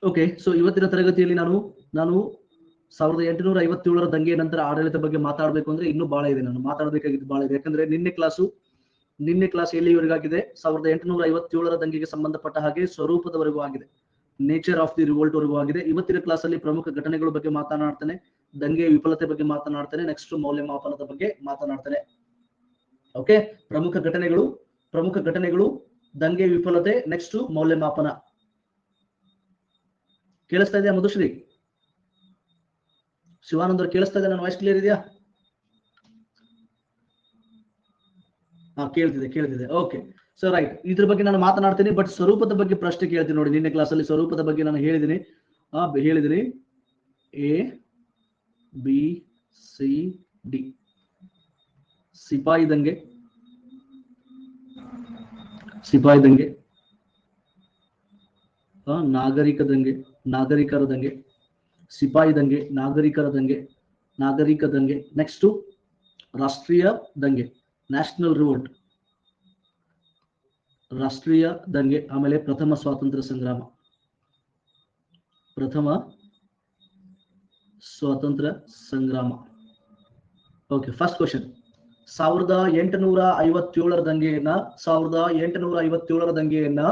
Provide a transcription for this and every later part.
Okay, so ಇವತ್ತಿನ ತರಗತಿಯಲ್ಲಿ ನಾನು 1857ರ ದಂಗೆ ನಂತರ ಆಡಳಿತ ಬಗ್ಗೆ ಮಾತಾಡಬೇಕು ಅಂದ್ರೆ ಇನ್ನೂ ಬಹಳ ಇದೆ, ನಾನು ಮಾತಾಡಬೇಕಾಗಿದ್ದು ಬಹಳ ಇದೆ. ಯಾಕಂದ್ರೆ ನಿನ್ನೆ ಕ್ಲಾಸ್ ಎಲ್ಲಿವರೆಗಾಗಿದೆ, 1857ರ ದಂಗೆಗೆ ಸಂಬಂಧಪಟ್ಟ ಹಾಗೆ ಸ್ವರೂಪದವರೆಗೂ ಆಗಿದೆ, ನೇಚರ್ ಆಫ್ ದಿ ರಿವೋಲ್ಟ್ ವರೆಗೂ ಆಗಿದೆ. ಇವತ್ತಿನ ಕ್ಲಾಸ್ ಅಲ್ಲಿ ಪ್ರಮುಖ ಘಟನೆಗಳ ಬಗ್ಗೆ ಮಾತನಾಡ್ತೇನೆ, ದಂಗೆ ವಿಫಲತೆ ಬಗ್ಗೆ ಮಾತನಾಡ್ತೇನೆ, ನೆಕ್ಸ್ಟ್ ಮೌಲ್ಯಮಾಪನದ ಬಗ್ಗೆ ಮಾತನಾಡ್ತೇನೆ. ಓಕೆ, ಪ್ರಮುಖ ಘಟನೆಗಳು, ದಂಗೆ ವಿಫಲತೆ, ನೆಕ್ಸ್ಟ್ ಮೌಲ್ಯಮಾಪನ. ಕೇಳಿಸ್ತಾ ಇದೆಯಾ ಮಧುಶ್ರೀ? ಶಿವಾನಂದ್ ಅವ್ರು ಕೇಳಿಸ್ತಾ ಇದೆ? ನನ್ನ ವಾಯ್ಸ್ ಕ್ಲಿಯರ್ ಇದೆಯಾ? ಹಾ, ಕೇಳ್ತಿದೆ. ಓಕೆ, ಸೊ ರೈಟ್, ಇದ್ರ ಬಗ್ಗೆ ನಾನು ಮಾತನಾಡ್ತೀನಿ. ಬಟ್ ಸ್ವರೂಪದ ಬಗ್ಗೆ ಪ್ರಶ್ನೆ ಕೇಳ್ತೀನಿ ನೋಡಿ. ನಿನ್ನೆ ಕ್ಲಾಸ್ ಅಲ್ಲಿ ಸ್ವರೂಪದ ಬಗ್ಗೆ ನಾನು ಹೇಳಿದ್ದೀನಿ A B C D. ಸಿಪಾಯಿ ದಂಗೆ, ನಾಗರಿಕರ ದಂಗೆ, ಸಿಪಾಯಿ ದಂಗೆ, ನಾಗರಿಕ ದಂಗೆ, ನೆಕ್ಸ್ಟ್ ರಾಷ್ಟ್ರೀಯ ದಂಗೆ, ನ್ಯಾಷನಲ್ ರಿವೋಲ್ಟ್, ರಾಷ್ಟ್ರೀಯ ದಂಗೆ, ಆಮೇಲೆ ಪ್ರಥಮ ಸ್ವಾತಂತ್ರ್ಯ ಸಂಗ್ರಾಮ. Okay, first question. 1857ರ ದಂಗೆಯನ್ನ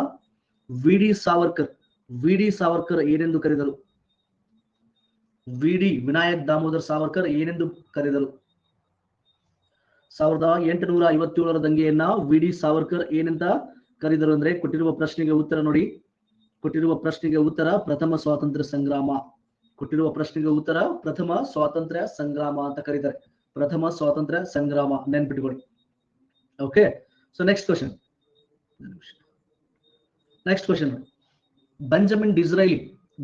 ವಿ ಡಿ ಸಾವರ್ಕರ್ ಏನೆಂದು ಕರೆದರು? ವಿನಾಯಕ್ ದಾಮೋದರ್ ಸಾವರ್ಕರ್ ಏನೆಂದು ಕರೆದರು? 1857ರ ದಂಗೆಯನ್ನ ವಿ ಡಿ ಸಾವರ್ಕರ್ ಏನಂತ ಕರೆದರು ಅಂದ್ರೆ, ಕೊಟ್ಟಿರುವ ಪ್ರಶ್ನೆಗೆ ಉತ್ತರ ನೋಡಿ. ಕೊಟ್ಟಿರುವ ಪ್ರಶ್ನೆಗೆ ಉತ್ತರ ಪ್ರಥಮ ಸ್ವಾತಂತ್ರ್ಯ ಸಂಗ್ರಾಮ ಅಂತ ಕರೀತಾರೆ. ಪ್ರಥಮ ಸ್ವಾತಂತ್ರ್ಯ ಸಂಗ್ರಾಮ, ನೆನ್ಪಿಟ್ಕೊಳ್ಳಿ. Okay, so next question. Benjamin Disraeli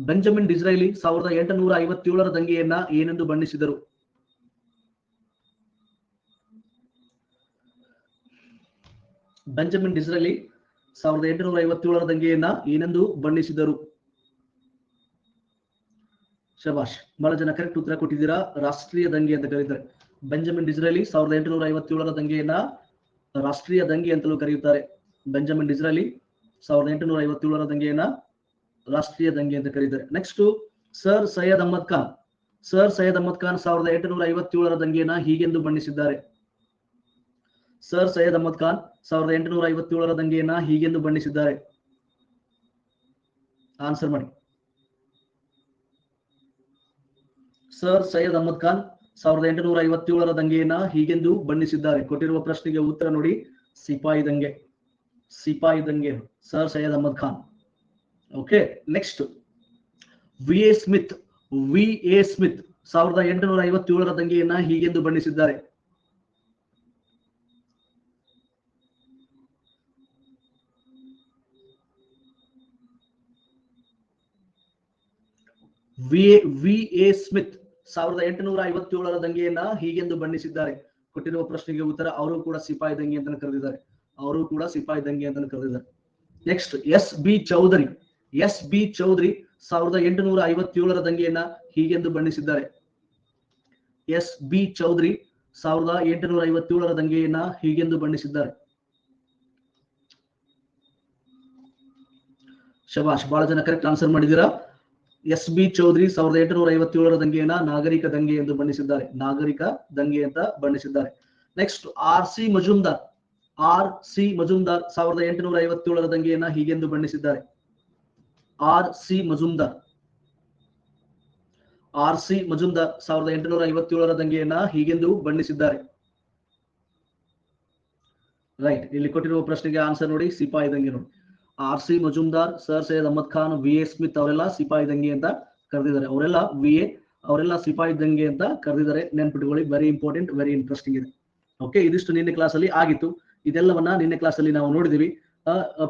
1857ರ ದಂಗೆಯನ್ನ ಏನೆಂದು ಬಣ್ಣಿಸಿದರು? ಬೆಂಜಮಿನ್ ಡಿಸ್ರೈಲಿ 1857ರ ದಂಗೆಯನ್ನ ಏನೆಂದು ಬಣ್ಣಿಸಿದರು? ಶಬಾಷ್, ಬಹಳ ಜನ ಕರೆಕ್ಟ್ ಉತ್ತರ ಕೊಟ್ಟಿದ್ದೀರಾ. ರಾಷ್ಟ್ರೀಯ ದಂಗೆ ಅಂತ ಕರೀತಾರೆ. ಬೆಂಜಮಿನ್ ಡಿಸ್ರೈಲಿ 1857ರ ದಂಗೆಯನ್ನ ರಾಷ್ಟ್ರೀಯ ದಂಗೆ ಅಂತಲೂ ಕರೆಯುತ್ತಾರೆ. ಬೆಂಜಮಿನ್ ಡಿಸ್ರೈಲಿ 1857ರ ದಂಗೆಯನ್ನ ರಾಷ್ಟ್ರೀಯ ದಂಗೆ ಅಂತ ಕರೀತಾರೆ. ನೆಕ್ಸ್ಟ್, ಸರ್ ಸೈಯದ್ ಅಹ್ಮದ್ ಖಾನ್ 1857ರ ದಂಗೆಯನ್ನ ಹೀಗೆಂದು ಬಣ್ಣಿಸಿದ್ದಾರೆ. ಸರ್ ಸೈಯದ್ ಅಹ್ಮದ್ ಖಾನ್ 1857ರ ದಂಗೆಯನ್ನ ಹೀಗೆಂದು ಬಣ್ಣಿಸಿದ್ದಾರೆ. ಆನ್ಸರ್ ಮಾಡಿ. ಸರ್ ಸೈಯದ್ ಅಹ್ಮದ್ ಖಾನ್ 1857ರ ದಂಗೆಯನ್ನ ಹೀಗೆಂದು ಬಣ್ಣಿಸಿದ್ದಾರೆ. ಕೊಟ್ಟಿರುವ ಪ್ರಶ್ನೆಗೆ ಉತ್ತರ ನೋಡಿ, ಸಿಪಾಯಿ ದಂಗೆ, sir Syed Ahmad Khan. Okay, next, V A Smith 1857ರ ದಂಗೆಯನ್ನ ಹೀಗೆಂದು ಬಣ್ಣಿಸಿದ್ದಾರೆ. ವಿ ಎ ಸ್ಮಿತ್ 1857ರ ದಂಗೆಯನ್ನ ಹೀಗೆಂದು ಬಣ್ಣಿಸಿದ್ದಾರೆ. ಕೊಟ್ಟಿರುವ ಪ್ರಶ್ನೆಗೆ ಉತ್ತರ, ಅವರು ಕೂಡ ಸಿಪಾಯಿ ದಂಗೆ ಅಂತ ಕರೆದಿದ್ದಾರೆ. ನೆಕ್ಸ್ಟ್, ಎಸ್ ಬಿ ಚೌಧರಿ 1857ರ ದಂಗೆಯನ್ನ ಹೀಗೆಂದು ಬಣ್ಣಿಸಿದ್ದಾರೆ. ಎಸ್ ಬಿ ಚೌಧರಿ 1857ರ ದಂಗೆಯನ್ನ ಹೀಗೆಂದು ಬಣ್ಣಿಸಿದ್ದಾರೆ. ಶಬಾಷ್, ಬಹಳ ಜನ ಕರೆಕ್ಟ್ ಆನ್ಸರ್ ಮಾಡಿದ್ದೀರಾ. ಎಸ್ ಬಿ ಚೌಧರಿ 1857ರ ದಂಗೆಯನ್ನ ನಾಗರಿಕ ದಂಗೆ ಎಂದು ಬಣ್ಣಿಸಿದ್ದಾರೆ. ನೆಕ್ಸ್ಟ್, ಆರ್ ಸಿ ಮಜುಮ್ದಾರ್ 1857ರ ದಂಗೆಯನ್ನ ಹೀಗೆಂದು ಬಣ್ಣಿಸಿದ್ದಾರೆ. ಆರ್ ಸಿ ಮಜುಮ್ದಾರ್ 1857ರ ದಂಗೆಯನ್ನ ಹೀಗೆಂದು ಬಣ್ಣಿಸಿದ್ದಾರೆ. ರೈಟ್, ಇಲ್ಲಿ ಕೊಟ್ಟಿರುವ ಪ್ರಶ್ನೆಗೆ ಆನ್ಸರ್ ನೋಡಿ, ಸಿಪಾಯಿ ದಂಗೆ ನೋಡಿ. R C Majumdar, Sir Syed Ahmad Khan, V A Smith ಅವರೆಲ್ಲ ಸಿಪಾಯಿ ದಂಗೆ ಅಂತ ಕರೆದಿದ್ದಾರೆ. ಅವರೆಲ್ಲ ಸಿಪಾಯಿ ದಂಗೆ ಅಂತ ಕರೆದಿದ್ದಾರೆ. ನೆನ್ಪಿಟ್ಕೊಳ್ಳಿ, ವೆರಿ ಇಂಪಾರ್ಟೆಂಟ್, ವೆರಿ ಇಂಟ್ರೆಸ್ಟಿಂಗ್ ಇದೆ. ಓಕೆ, ಇದಿಷ್ಟು ನಿನ್ನೆ ಕ್ಲಾಸ್ ಅಲ್ಲಿ ಆಗಿತ್ತು. ಇದೆಲ್ಲವನ್ನ ನಿನ್ನೆ ಕ್ಲಾಸ್ ಅಲ್ಲಿ ನಾವು ನೋಡಿದಿವಿ.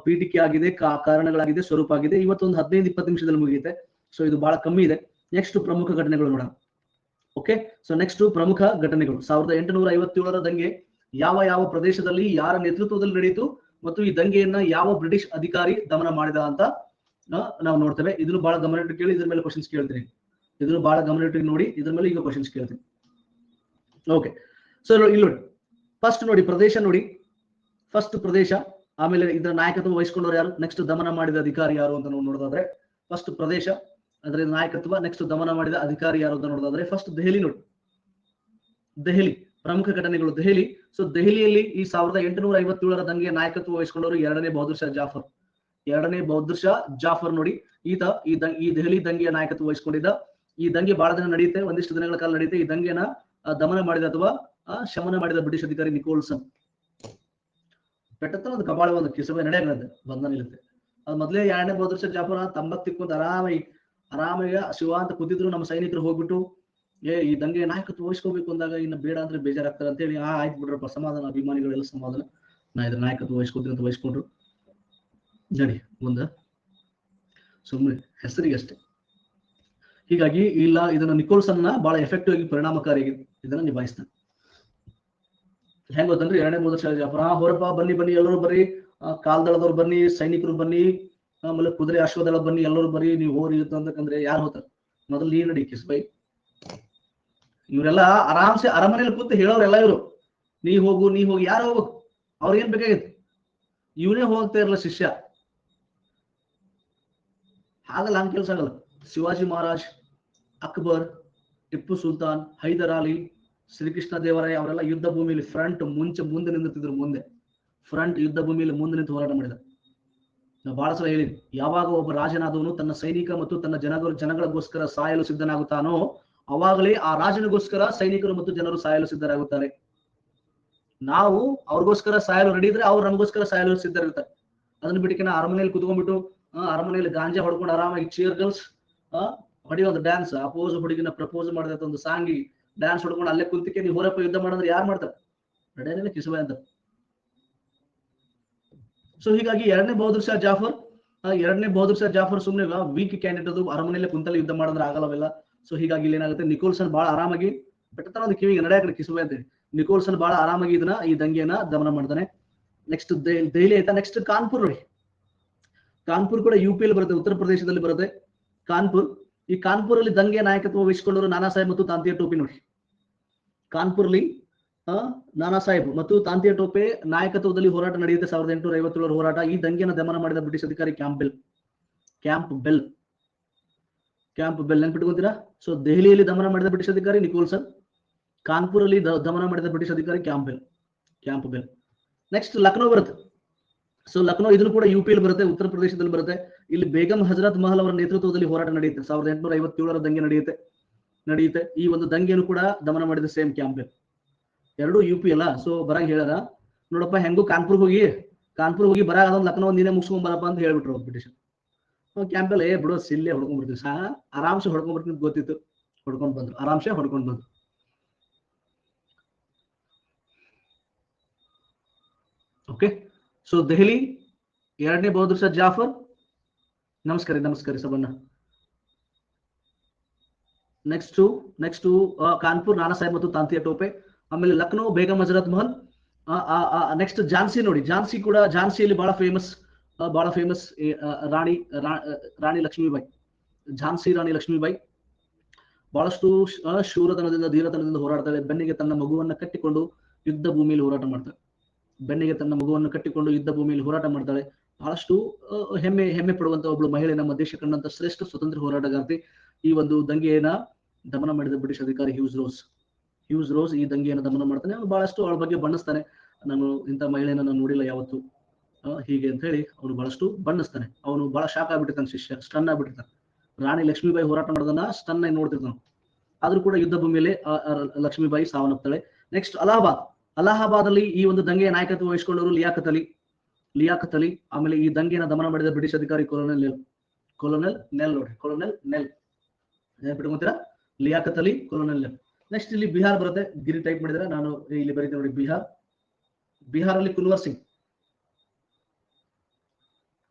ಪೀಠಿಕೆ ಆಗಿದೆ, ಕಾರಣಗಳಾಗಿದೆ, ಸ್ವರೂಪ ಆಗಿದೆ. ಇವತ್ತೊಂದು 15-20 ನಿಮಿಷದಲ್ಲಿ ಮುಗಿಯುತ್ತೆ. ಸೊ ಇದು ಬಹಳ ಕಮ್ಮಿ ಇದೆ. ನೆಕ್ಸ್ಟ್ ಪ್ರಮುಖ ಘಟನೆಗಳು ನೋಡೋಣ. ಓಕೆ, ಸೊ ನೆಕ್ಸ್ಟ್ ಪ್ರಮುಖ ಘಟನೆಗಳು. 1857ರ ದಂಗೆ ಯಾವ ಪ್ರದೇಶದಲ್ಲಿ ಯಾರ ನೇತೃತ್ವದಲ್ಲಿ ನಡೆಯಿತು ಮತ್ತು ಈ ದಂಗೆಯನ್ನ ಯಾವ ಬ್ರಿಟಿಷ್ ಅಧಿಕಾರಿ ದಮನ ಮಾಡಿದ ಅಂತ ನಾವು ನೋಡ್ತೇವೆ. ಇದನ್ನು ಬಹಳ ಗಮನವಿಟ್ಟು ಕೇಳಿ, ಇದ್ರ ಮೇಲೆ ಕ್ವಶನ್ಸ್ ಕೇಳ್ತೀನಿ. ಇದನ್ನು ಬಹಳ ಗಮನವಿಟ್ಟು ನೋಡಿ, ಇದ್ರ ಮೇಲೆ ಈಗ ಕ್ವಶನ್ಸ್ ಕೇಳ್ತೀನಿ. ಓಕೆ, ಸೊ ಇಲ್ಲಿ ನೋಡಿ, ಫಸ್ಟ್ ನೋಡಿ ಪ್ರದೇಶ ನೋಡಿ. ಫಸ್ಟ್ ಪ್ರದೇಶ ಆಮೇಲೆ ಇದರ ನಾಯಕತ್ವ ವಹಿಸಿಕೊಂಡವರು ಯಾರು, ನೆಕ್ಸ್ಟ್ ದಮನ ಮಾಡಿದ ಅಧಿಕಾರಿ ಯಾರು ಅಂತ ನಾವು ನೋಡೋದಾದ್ರೆ ಫಸ್ಟ್ ಪ್ರದೇಶ, ಅದರ ನಾಯಕತ್ವ, ನೆಕ್ಸ್ಟ್ ದಮನ ಮಾಡಿದ ಅಧಿಕಾರಿ ಯಾರು ಅಂತ ನೋಡೋದಾದ್ರೆ ಫಸ್ಟ್ ದೆಹಲಿ ನೋಡಿ. ದೆಹಲಿ ಪ್ರಮುಖ ಘಟನೆಗಳು ದೆಹಲಿ. ಸೊ ದೆಹಲಿಯಲ್ಲಿ ಈ 1857ರ ದಂಗೆಯ ನಾಯಕತ್ವ ವಹಿಸಿಕೊಂಡವರು ಎರಡನೇ ಬಹದ್ದೂರ್ ಶಾ ಜಾಫರ್. ಎರಡನೇ ಬಹದ್ದೂರ್ ಶಾ ಜಾಫರ್ ನೋಡಿ, ಈತ ಈ ದೆಹಲಿ ದಂಗೆಯ ನಾಯಕತ್ವ ವಹಿಸಿಕೊಂಡಿದ್ದ. ಈ ದಂಗೆ ಬಹಳ ದಿನ ನಡೆಯುತ್ತೆ, ಒಂದಿಷ್ಟು ದಿನಗಳ ಕಾಲ ನಡೆಯುತ್ತೆ. ಈ ದಂಗೆನ ದಮನ ಮಾಡಿದ ಅಥವಾ ಶಮನ ಮಾಡಿದ ಬ್ರಿಟಿಷ್ ಅಧಿಕಾರಿ ನಿಕೋಲ್ಸನ್. ಪೆಟ್ಟತ್ತ ಒಂದು ಕಬಾಳ ಒಂದು ಕಿಸಬೆ ನಡೆಯತ್ತೆ ಬಂಧನ ಇರುತ್ತೆ. ಅದು ಮೊದಲೇ ಎರಡನೇ ಬಹದ್ದೂರ್ ಶಾ ಜಾಫರ್ ತಂಬತ್ತಿಕ್ಕೊಂದು ಆರಾಮಾಗಿ ಶಿವ ಅಂತ ಕೂತಿದ್ರು. ನಮ್ಮ ಸೈನಿಕರು ಹೋಗ್ಬಿಟ್ಟು ಈ ದಂಗೆ ನಾಯಕತ್ವ ವಹಿಸ್ಕೋಬೇಕು ಅಂದಾಗ ಇನ್ನು ಬೇಡ ಅಂದ್ರೆ ಬೇಜಾರಾಗ್ತಾರೆ ಅಂತೇಳಿ ಆಯ್ತು ಬಿಡ್ರಪ್ಪ, ಸಮಾಧಾನ, ಅಭಿಮಾನಿಗಳೆಲ್ಲ ಸಮಾಧಾನ, ನಾ ಇದ್ರ ನಾಯಕತ್ವ ವಹಿಸ್ಕೋತೀನಿ ಅಂತ ವಹಿಸ್ಕೊಂಡ್ರು. ನಡಿ ಮುಂದ, ಸುಮ್ಮನೆ ಹೆಸರಿಗೆ ಅಷ್ಟೇ. ಹೀಗಾಗಿ ಇಲ್ಲ ಇದನ್ನ ನಿಕೋಲ್ಸನ್ ಬಹಳ ಎಫೆಕ್ಟಿವ್ ಆಗಿ ಪರಿಣಾಮಕಾರಿಯಾಗಿ ಇದನ್ನ ನಿಭಾಯಿಸ್ತಾನೆ. ಹೆಂಗ್ ಗೊತ್ತಂದ್ರೆ ಎರಡನೇ ಬಹದ್ದೂರ್ ಶಾ ಜಾಫರ್ ಹೊರಪ್ಪ ಬನ್ನಿ ಎಲ್ಲರೂ ಬರ್ರಿ, ಕಾಲ್ದಳದವ್ರು ಬನ್ನಿ, ಸೈನಿಕರು ಬನ್ನಿ, ಆಮೇಲೆ ಕುದುರೆ ಅಶ್ವದಳ ಬನ್ನಿ, ಎಲ್ಲರೂ ಬರ್ರಿ, ನೀವು ಹೋರಿ ಅಂತಂದ್ರೆ ಯಾರು ಹೋಗ್ತಾರೆ? ಮೊದಲು ನೀ ನಡಿ ಕಿಸ್ಬೈ. ಇವರೆಲ್ಲ ಆರಾಮ್ಸೆ ಅರಮನೆಯಲ್ಲಿ ಕೂತು ಹೇಳೋರೆಲ್ಲ ಇವರು, ನೀ ಹೋಗು ಯಾರು ಹೋಗ್ಬೇಕು, ಅವ್ರಿಗೇನ್ ಬೇಕಾಗಿತ್ತು? ಇವನೇ ಹೋಗ್ತಾ ಇರಲ್ಲ ಶಿಷ್ಯ. ಹಾಗಲ್ಲ, ಹಂಗ ಕೆಲಸ ಆಗಲ್ಲ. ಶಿವಾಜಿ ಮಹಾರಾಜ್, ಅಕ್ಬರ್, ಟಿಪ್ಪು ಸುಲ್ತಾನ್, ಹೈದರ್ ಅಲಿ, ಶ್ರೀಕೃಷ್ಣ ದೇವರಾಯ ಅವರೆಲ್ಲ ಯುದ್ಧ ಭೂಮಿಯಲ್ಲಿ ಮುಂದೆ ನಿಂತಿದ್ರು. ಫ್ರಂಟ್ ಯುದ್ಧ ಭೂಮಿಯಲ್ಲಿ ಮುಂದೆ ನಿಂತು ಹೋರಾಟ ಮಾಡಿದ. ನಾವು ಬಹಳ ಸಲ ಹೇಳಿದ್ವಿ, ಯಾವಾಗ ಒಬ್ಬ ರಾಜನಾದವನು ತನ್ನ ಸೈನಿಕ ಮತ್ತು ತನ್ನ ಜನಗಳಿಗೋಸ್ಕರ ಸಾಯಲು ಸಿದ್ಧನಾಗುತ್ತಾನೋ ಅವಾಗಲೇ ಆ ರಾಜನಿಗೋಸ್ಕರ ಸೈನಿಕರು ಮತ್ತು ಜನರು ಸಾಯಲು ಸಿದ್ಧರಾಗುತ್ತಾರೆ. ನಾವು ಅವ್ರಿಗೋಸ್ಕರ ಸಾಯಲು ರೆಡಿ ಇದ್ರೆ ಅವ್ರು ನಮಗೋಸ್ಕರ ಸಾಯಲು ಸಿದ್ಧರಿರ್ತಾರೆ. ಅದನ್ನ ಬಿಟ್ಟಿನ ಅರಮನೆಯಲ್ಲಿ ಕುತ್ಕೊಂಡ್ಬಿಟ್ಟು ಅರಮನೆಯಲ್ಲಿ ಗಾಂಜಾ ಹೊಡ್ಕೊಂಡು ಆರಾಮಾಗಿ ಚೇರ್ ಗರ್ಲ್ಸ್ ಹೊಡೆಯೋ ಒಂದು ಡ್ಯಾನ್ಸ್, ಅಪೋಸ್ ಹುಡುಗಿನ ಪ್ರಪೋಸ್ ಮಾಡಿದ ಒಂದು ಸಾಂಗಿ ಡ್ಯಾನ್ಸ್ ಹೊಡ್ಕೊಂಡು ಅಲ್ಲೇ ಕುಂತಿಕೆ ನೀವು ಹೋರಪ್ಪ ಯುದ್ಧ ಮಾಡಿದ್ರೆ ಯಾರು ಮಾಡ್ತಾರೆ? ನಡೆಯಲ್ಲ ಕಿಸುಬೆ ಅಂತ. ಸೊ ಹೀಗಾಗಿ ಎರಡನೇ ಬಹದ್ದೂರ್ ಶಾ ಜಾಫರ್ ಸುಮ್ಮನೆ ವೀಕ್ ಕ್ಯಾಂಡಿಡೇಟ್, ಅದು ಅರಮನೆಯಲ್ಲೇ ಕುಂತಲ್ಲಿ ಯುದ್ಧ ಮಾಡಿದ್ರೆ ಆಗಲ್ಲವೆಲ್ಲ. ಸೊ ಹೀಗಾಗಿ ಇಲ್ಲಿ ಏನಾಗುತ್ತೆ, ನಿಕೋಲ್ಸನ್ ಬಹಳ ಆರಾಮಾಗಿ ಬೆಟ್ಟತರ ಒಂದು ಕಿವಿಗೆ ನಡೆಯಕ್ಕೆ ಕಿಸುಬೆ ಅಂತ ನಿಕೋಲ್ಸನ್ ಬಹಳ ಆರಾಮಾಗಿ ಈ ದಂಗೆಯನ್ನ ದಮನ ಮಾಡ್ತಾನೆ. ನೆಕ್ಸ್ಟ್ ದೆಹಲಿ ಆಯ್ತಾ, ನೆಕ್ಸ್ಟ್ ಕಾನ್ಪುರ್ ನೋಡಿ. ಕಾನ್ಪುರ್ ಕೂಡ ಯುಪಿಯಲ್ಲಿ ಬರುತ್ತೆ, ಉತ್ತರ ಪ್ರದೇಶದಲ್ಲಿ ಬರುತ್ತೆ ಕಾನ್ಪುರ್. ಈ ಕಾನ್ಪುರ್ ಅಲ್ಲಿ ದಂಗೆಯ ನಾಯಕತ್ವ ವಹಿಸಿಕೊಂಡವರು ನಾನಾ ಸಾಹೇಬ್ ಮತ್ತು ತಾಂತಿಯ ಟೋಪಿ ನೋಡಿ. ಕಾನ್ಪುರ್ಲಿ ನಾನಾ ಸಾಹೇಬ್ ಮತ್ತು ತಾಂತಿಯ ಟೋಪೆ ನಾಯಕತ್ವದಲ್ಲಿ ಹೋರಾಟ ನಡೆಯುತ್ತೆ. 1857 ಹೋರಾಟ. ಈ ದಂಗೆಯನ್ನು ದಮನ ಮಾಡಿದ ಬ್ರಿಟಿಷ್ ಅಧಿಕಾರಿ ಕ್ಯಾಂಪ್ ಬೆಲ್ ನೆನ್ಪಿಟ್ಕೊಂತೀರಾ? ಸೊ ದೆಹಲಿಯಲ್ಲಿ ದಮನ ಮಾಡಿದ ಬ್ರಿಟಿಷ್ ಅಧಿಕಾರಿ ನಿಕೋಲ್ಸನ್, ಕಾನ್ಪುರ್ ಅಲ್ಲಿ ದಮನ ಮಾಡಿದ ಬ್ರಿಟಿಷ್ ಅಧಿಕಾರಿ ಕ್ಯಾಂಪ್ ಬೆಲ್. ನೆಕ್ಸ್ಟ್ ಲಕ್ನೋ ಬರುತ್ತೆ. ಸೊ ಲಕ್ನೋ ಇದನ್ನು ಕೂಡ ಯುಪಿಯಲ್ಲಿ ಬರುತ್ತೆ, ಉತ್ತರ ಪ್ರದೇಶದಲ್ಲಿ ಬರುತ್ತೆ. ಇಲ್ಲಿ ಬೇಗಂ ಹಜರತ್ ಮಹಲ್ ಅವರ ನೇತೃತ್ವದಲ್ಲಿ ಹೋರಾಟ ನಡೆಯುತ್ತೆ. 1857 ದಂಗೆ ನಡೆಯುತ್ತೆ. ಈ ಒಂದು ದಂಗೆಯನ್ನು ಕೂಡ ದಮನ ಮಾಡಿದ ಸೇಮ್ ಕ್ಯಾಂಪ್ ಬೆಲ್. ಎರಡು ಯುಪಿ ಅಲ್ಲ. ಸೊ ಬರಂಗ್ ಹೇಳ್ಯಾರ, ನೋಡಪ್ಪ ಹೆಂಗು ಕಾನ್ಪುರ್ ಹೋಗಿ ಬರಾಗ ಅದೊಂದು ಲಕ್ನೋ ಒಂದಿನ ಮುಗಿಸ್ಕೊಂಡ್ ಬರಪ್ಪ ಅಂತ ಹೇಳ್ಬಿಟ್ರು ಬ್ರಿಟಿಷ್. ಕ್ಯಾಂಪೆಲ್ ಬಿಡೋ ಸಿಲ್ಲೇ ಹೊಡ್ಕೊಂಡ್ಬಿಡ್ತೀವಿ, ಆರಾಮ್ಸೆ ಹೊಡ್ಕೊಂಡ್ಬರ್ತೀನಿ ಗೊತ್ತಿತ್ತು, ಆರಾಮ್ಸೆ ಹೊಡ್ಕೊಂಡ್ ಬಂದ್ರು. ಓಕೆ. ಸೊ ದೆಹಲಿ ಎರಡನೇ ಬಹದ್ದೂರ್ ಶಾ ಜಾಫರ್. ನಮಸ್ಕಾರಿ ಸಬನ್ನ. ನೆಕ್ಸ್ಟ್ ಕಾನ್ಪುರ್ ನಾನಾ ಸಾಹೇಬ್ ಮತ್ತು ತಾಂತಿಯ ಟೋಪೆ. ಆಮೇಲೆ ಲಕ್ನೋ ಬೇಗಂ ಹಜರತ್ ಮಹಲ್. ನೆಕ್ಸ್ಟ್ ಝಾನ್ಸಿ ನೋಡಿ. ಝಾನ್ಸಿಯಲ್ಲಿ ಬಹಳ ಫೇಮಸ್ ರಾಣಿ ಲಕ್ಷ್ಮೀಬಾಯಿ. ಝಾನ್ಸಿ ರಾಣಿ ಲಕ್ಷ್ಮೀಬಾಯಿ ಬಹಳಷ್ಟು ಶೂರತನದಿಂದ ಧೀರತನದಿಂದ ಹೋರಾಡ್ತಾಳೆ. ಬೆನ್ನಿಗೆ ತನ್ನ ಮಗುವನ್ನ ಕಟ್ಟಿಕೊಂಡು ಯುದ್ಧ ಭೂಮಿಯಲ್ಲಿ ಹೋರಾಟ ಮಾಡ್ತಾಳೆ. ಬಹಳಷ್ಟು ಹೆಮ್ಮೆ ಪಡುವಂತ ಒಬ್ಳು ಮಹಿಳೆ, ನಮ್ಮ ದೇಶ ಕಂಡಂತ ಶ್ರೇಷ್ಠ ಸ್ವತಂತ್ರ ಹೋರಾಟಗಾರ್ತಿ. ಈ ಒಂದು ದಂಗೆಯನ್ನ ದಮನ ಮಾಡಿದ ಬ್ರಿಟಿಷ್ ಅಧಿಕಾರಿ ಹ್ಯೂಸ್ ರೋಸ್ ಈ ದಂಗೆಯನ್ನು ದಮನ ಮಾಡ್ತಾನೆ. ಅವನು ಬಹಳಷ್ಟು ಅವಳ ಬಗ್ಗೆ ಬಣ್ಣಿಸ್ತಾನೆ. ನಾನು ಇಂಥ ಮಹಿಳೆಯನ್ನ ನಾನು ನೋಡಿಲ್ಲ ಯಾವತ್ತು, ಹೀಗೆ ಅಂತ ಹೇಳಿ ಅವನು ಬಹಳಷ್ಟು ಬಣ್ಣಿಸ್ತಾನೆ. ಅವನು ಬಹಳ ಶಾಕ್ ಆಗ್ಬಿಟ್ಟಿರ್ತಾನೆ, ಶಿಷ್ಯ ಸ್ಟನ್ ಆಗ್ಬಿಟ್ಟಿರ್ತಾನೆ. ರಾಣಿ ಲಕ್ಷ್ಮೀಬಾಯಿ ಹೋರಾಟ ಮಾಡೋದನ್ನ ಸ್ಟನ್ ಆಗಿ ನೋಡ್ತಿರ್ತಾನೆ. ಆದ್ರೂ ಕೂಡ ಯುದ್ಧ ಭೂಮಿಯಲ್ಲಿ ಲಕ್ಷ್ಮೀಬಾಯಿ ಸಾವನ್ನಪ್ತಾಳೆ. ನೆಕ್ಸ್ಟ್ ಅಲಹಾಬಾದ್ ಅಲ್ಲಿ ಈ ಒಂದು ದಂಗೆಯ ನಾಯಕತ್ವ ವಹಿಸಿಕೊಂಡವರು ಲಿಯಾಖತ್ ಅಲಿ. ಆಮೇಲೆ ಈ ದಂಗೆಯನ್ನು ದಮನ ಮಾಡಿದ ಬ್ರಿಟಿಷ್ ಅಧಿಕಾರಿ ಕೊಲೊನಲ್ ನೆಲ್ ಬಿಟ್ಕೊಂತೀರಾ? ಲಿಯಾಖತ್ ಅಲಿ, ಕೊಲೊನಲ್ ನೆಲ್. ನೆಕ್ಸ್ಟ್ ಇಲ್ಲಿ ಬಿಹಾರ್ ಬರುತ್ತೆ. ಗಿರಿ ಟೈಪ್ ಮಾಡಿದ್ರೆ ನಾನು ಇಲ್ಲಿ ಬರೀತೀನಿ ನೋಡಿ. ಬಿಹಾರಲ್ಲಿ ಕುನ್ವರ್ ಸಿಂಗ್.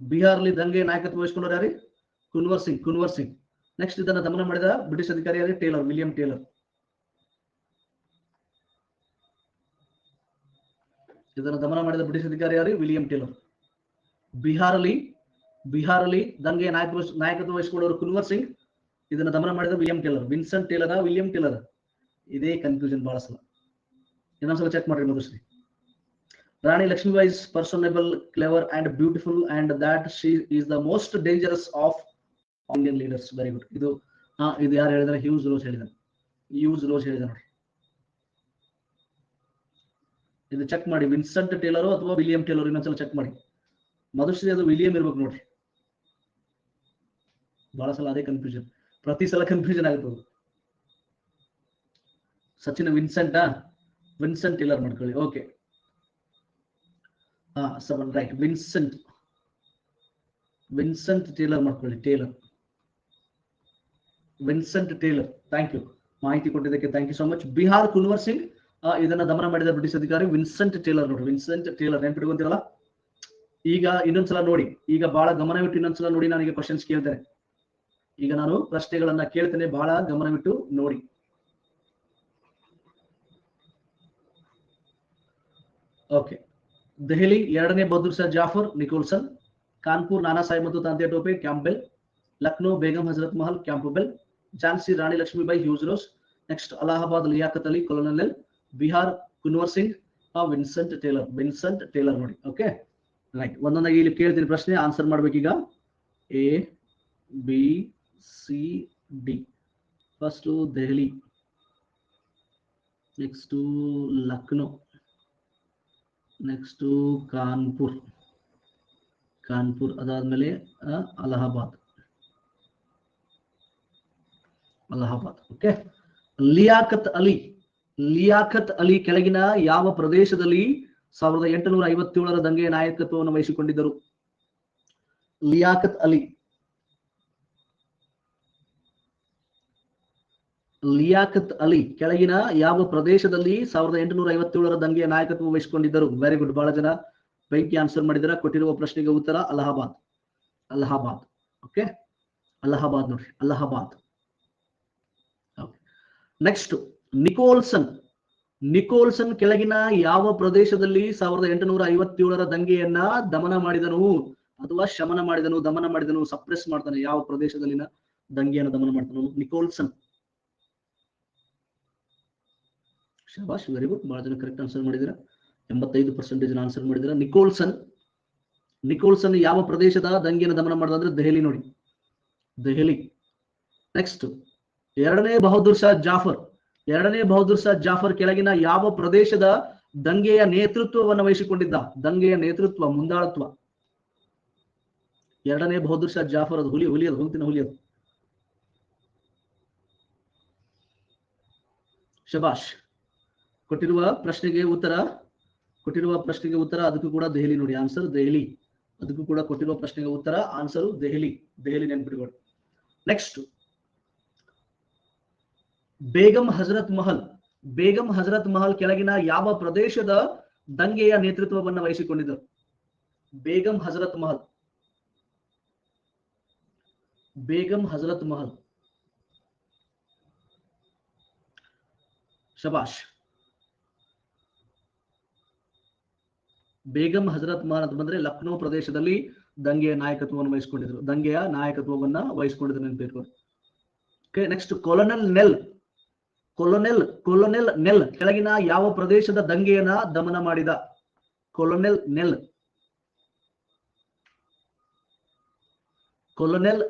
ಬಿಹಾರಲ್ಲಿ ದಂಗೆ ನಾಯಕತ್ವ ವಹಿಸಿಕೊಂಡರು ಯಾರಿ? ಕುನ್ವರ್ ಸಿಂಗ್. ನೆಕ್ಸ್ಟ್ ಇದನ್ನ ದಮನ ಮಾಡಿದ ಬ್ರಿಟಿಷ್ ಅಧಿಕಾರಿ ಯಾರಿ? William Taylor. ಇದನ್ನು ದಮನ ಮಾಡಿದ ಬ್ರಿಟಿಷ್ ಅಧಿಕಾರಿ ಯಾರು? William Taylor. ಬಿಹಾರಲ್ಲಿ ದಂಗೆ ನಾಯಕತ್ವ ವಹಿಸಿಕೊಂಡವರು ಕುನ್ವರ್ ಸಿಂಗ್. ಇದನ್ನ ದಮನ ಮಾಡಿದ William Taylor. Vincent Taylor, William Taylor, ಇದೇ ಕನ್ಫ್ಯೂಷನ್ ಬಹಳ ಸಲ. ಇನ್ನೊಂದ್ಸಲ ಚೆಕ್ ಮಾಡ್ರಿ Madhushree. Rani Lakshmibai is personable, clever, and beautiful, and that she is the most dangerous of Indian leaders. Very good. ಇದು ಯಾರು ಹೇಳಿದ್ರೆ? ಹ್ಯೂಸ್ ರೋಸ್ ಹೇಳಿದಾನೆ. ಹ್ಯೂಸ್ ರೋಸ್ ಹೇಳಿದಾನೆ ನೋಡಿ. ಇದು ಚೆಕ್ ಮಾಡಿ, ವಿನ್ಸೆಂಟ್ ಟೇಲರ್ ಅಥವಾ ವಿಲಿಯಂ ಟೇಲರ್, ಇನ್ನೊಂದ್ಸಲ ಚೆಕ್ ಮಾಡಿ. ಮಧುಶ್ರೀ ಅದು ವಿಲಿಯಂ ಇರ್ಬೇಕು ನೋಡ್ರಿ. ಬಹಳ ಸಲ ಅದೇ ಕನ್ಫ್ಯೂಷನ್, ಪ್ರತಿ ಸಲ ಕನ್ಫ್ಯೂಷನ್ ಆಗುತ್ತದೆ. ಸಚಿನ್ ವಿನ್ಸೆಂಟಾ? ವಿನ್ಸೆಂಟ್ ಟೇಲರ್ ಮಾಡ್ಕೊಳ್ಳಿ. Okay, seven right. Vincent Taylor ಮಾಡ್ಕೊಳ್ಳಿ. Vincent Taylor. ಥ್ಯಾಂಕ್ ಯು, ಮಾಹಿತಿ ಕೊಟ್ಟಿದ್ದಕ್ಕೆ thank you so much. Bihar Kunwar Singh, ಇದನ್ನ ದಮನ ಮಾಡಿದ ಬ್ರಿಟಿಷ್ ಅಧಿಕಾರಿ ವಿನ್ಸೆಂಟ್ ಟೇಲರ್ ನೋಡಿ. ವಿನ್ಸೆಂಟ್ ಟೇಲರ್ ನೆನ್ಪಿಟ್ಕೊಂತೀರಲ್ಲ? ಈಗ ಇನ್ನೊಂದ್ಸಲ ನೋಡಿ, ಈಗ ಬಹಳ ಗಮನವಿಟ್ಟು ಇನ್ನೊಂದ್ಸಲ ನೋಡಿ. ನನಗೆ ಕ್ವಶನ್ಸ್ ಕೇಳ್ತೇನೆ. ಈಗ ನಾನು ಪ್ರಶ್ನೆಗಳನ್ನ ಕೇಳ್ತೇನೆ, ಬಹಳ ಗಮನವಿಟ್ಟು ನೋಡಿ. ಓಕೆ, ದೆಹಲಿ ಎರಡನೇ ಬಹದ್ದೂರ್ ಶಾ ಜಾಫರ್ ನಿಕೋಲ್ಸನ್, ಕಾನ್ಪುರ್ ನಾನಾ ಸಾಹೇಬ್ ಮತ್ತು Tantya Tope Campbell, Lucknow Begum Hazrat Mahal Campbell, Jhansi Rani Lakshmibai Hugh Rose, next Allahabad Liaqat Ali colonel, Bihar Kunwar Singh Vincent Taylor ನೋಡಿ. Okay right. ಒಂದೊಂದಾಗಿ ಇಲ್ಲಿ ಕೇಳ್ತೀನಿ ಪ್ರಶ್ನೆ, ಆನ್ಸರ್ ಮಾಡ್ಬೇಕೀಗ. A B C D. First Delhi, next Lucknow, next Kanpur, ಅದಾದ್ಮೇಲೆ ಅಲಹಾಬಾದ್. ಓಕೆ, ಲಿಯಾಕತ್ ಅಲಿ ಕೆಳಗಿನ ಯಾವ ಪ್ರದೇಶದಲ್ಲಿ 1857ರ ದಂಗೆಯ ನಾಯಕತ್ವವನ್ನು ವಹಿಸಿಕೊಂಡಿದ್ದರು? ಲಿಯಾಕತ್ ಅಲಿ ಕೆಳಗಿನ ಯಾವ ಪ್ರದೇಶದಲ್ಲಿ 1857ರ ದಂಗೆಯ ನಾಯಕತ್ವ ವಹಿಸಿಕೊಂಡಿದ್ದರು? ವೆರಿ ಗುಡ್, ಬಹಳ ಜನ ಬೆಂಕಿ ಆನ್ಸರ್ ಮಾಡಿದರ. ಕೊಟ್ಟಿರುವ ಪ್ರಶ್ನೆಗೆ ಉತ್ತರ ಅಲಹಾಬಾದ್. ಓಕೆ, ಅಲಹಾಬಾದ್ ನೋಡ್ರಿ, ಅಲಹಾಬಾದ್. ನೆಕ್ಸ್ಟ್ ನಿಕೋಲ್ಸನ್ ಕೆಳಗಿನ ಯಾವ ಪ್ರದೇಶದಲ್ಲಿ 1857ರ ದಂಗೆಯನ್ನ ದಮನ ಮಾಡಿದನು ಅಥವಾ ಶಮನ ಮಾಡಿದನು, ದಮನ ಮಾಡಿದನು, ಸಪ್ರೆಸ್ ಮಾಡ್ತಾನೆ? ಯಾವ ಪ್ರದೇಶದಲ್ಲಿನ ದಂಗೆಯನ್ನು ದಮನ ಮಾಡ್ತಾನು ನಿಕೋಲ್ಸನ್? ಶಬಾಷ್, ವೆರಿ ಗುಡ್, ಬಹಳ ಜನ ಕರೆಕ್ಟ್ ಆನ್ಸರ್ ಮಾಡಿದಿರ. 85% ಆನ್ಸರ್ ಮಾಡಿದಿರ. ನಿಕೋಲ್ಸನ್ ಯಾವ ಪ್ರದೇಶದ ದಂಗೆಯನ್ನು ದಮನ ಮಾಡಿದ ಅಂದ್ರೆ ದೆಹಲಿ ನೋಡಿ, ದೆಹಲಿ. ನೆಕ್ಸ್ಟ್ ಎರಡನೇ ಬಹದ್ದೂರ್ ಶಾ ಜಾಫರ್ ಕೆಳಗಿನ ಯಾವ ಪ್ರದೇಶದ ದಂಗೆಯ ನೇತೃತ್ವವನ್ನು ವಹಿಸಿಕೊಂಡಿದ್ದ? ದಂಗೆಯ ನೇತೃತ್ವ, ಮುಂದಾಳತ್ವ. ಎರಡನೇ ಬಹದ್ದೂರ್ ಶಾ ಜಾಫರ್, ಅದು ಹುಲಿ ಅದು, ಹುಲಿ ಅದು. ಶಬಾಷ್. ಕೊಟ್ಟಿರುವ ಪ್ರಶ್ನೆಗೆ ಉತ್ತರ ಅದಕ್ಕೂ ಕೂಡ ದೆಹಲಿ ನೋಡಿ. ಆನ್ಸರ್ ದೆಹಲಿ. ಅದಕ್ಕೂ ಕೂಡ ಕೊಟ್ಟಿರುವ ಪ್ರಶ್ನೆಗೆ ಉತ್ತರ ಆನ್ಸರ್ ದೆಹಲಿ ನೆನ್ಪಿಟ್ಕೊಳ್ಳಿ. ನೆಕ್ಸ್ಟ್ ಬೇಗಂ ಹಜರತ್ ಮಹಲ್ ಕೆಳಗಿನ ಯಾವ ಪ್ರದೇಶದ ದಂಗೆಯ ನೇತೃತ್ವವನ್ನು ವಹಿಸಿಕೊಂಡಿದ್ದರು? ಬೇಗಂ ಹಜರತ್ ಮಹಲ್. ಶಬಾಷ್. ಬೇಗಂ ಹಜರತ್ ಮಹಲ್ ಅಂತ ಬಂದ್ರೆ ಲಕ್ನೋ ಪ್ರದೇಶದಲ್ಲಿ ದಂಗೆಯ ನಾಯಕತ್ವವನ್ನು ವಹಿಸಿಕೊಂಡಿದ್ರು ನೆನಪಿಟ್ಕೊಂಡು. ನೆಕ್ಸ್ಟ್ ಕೊಲೊನಲ್ ನೆಲ್ ಕೆಳಗಿನ ಯಾವ ಪ್ರದೇಶದ ದಂಗೆಯನ್ನ ದಮನ ಮಾಡಿದ? ಕೊಲೊನಲ್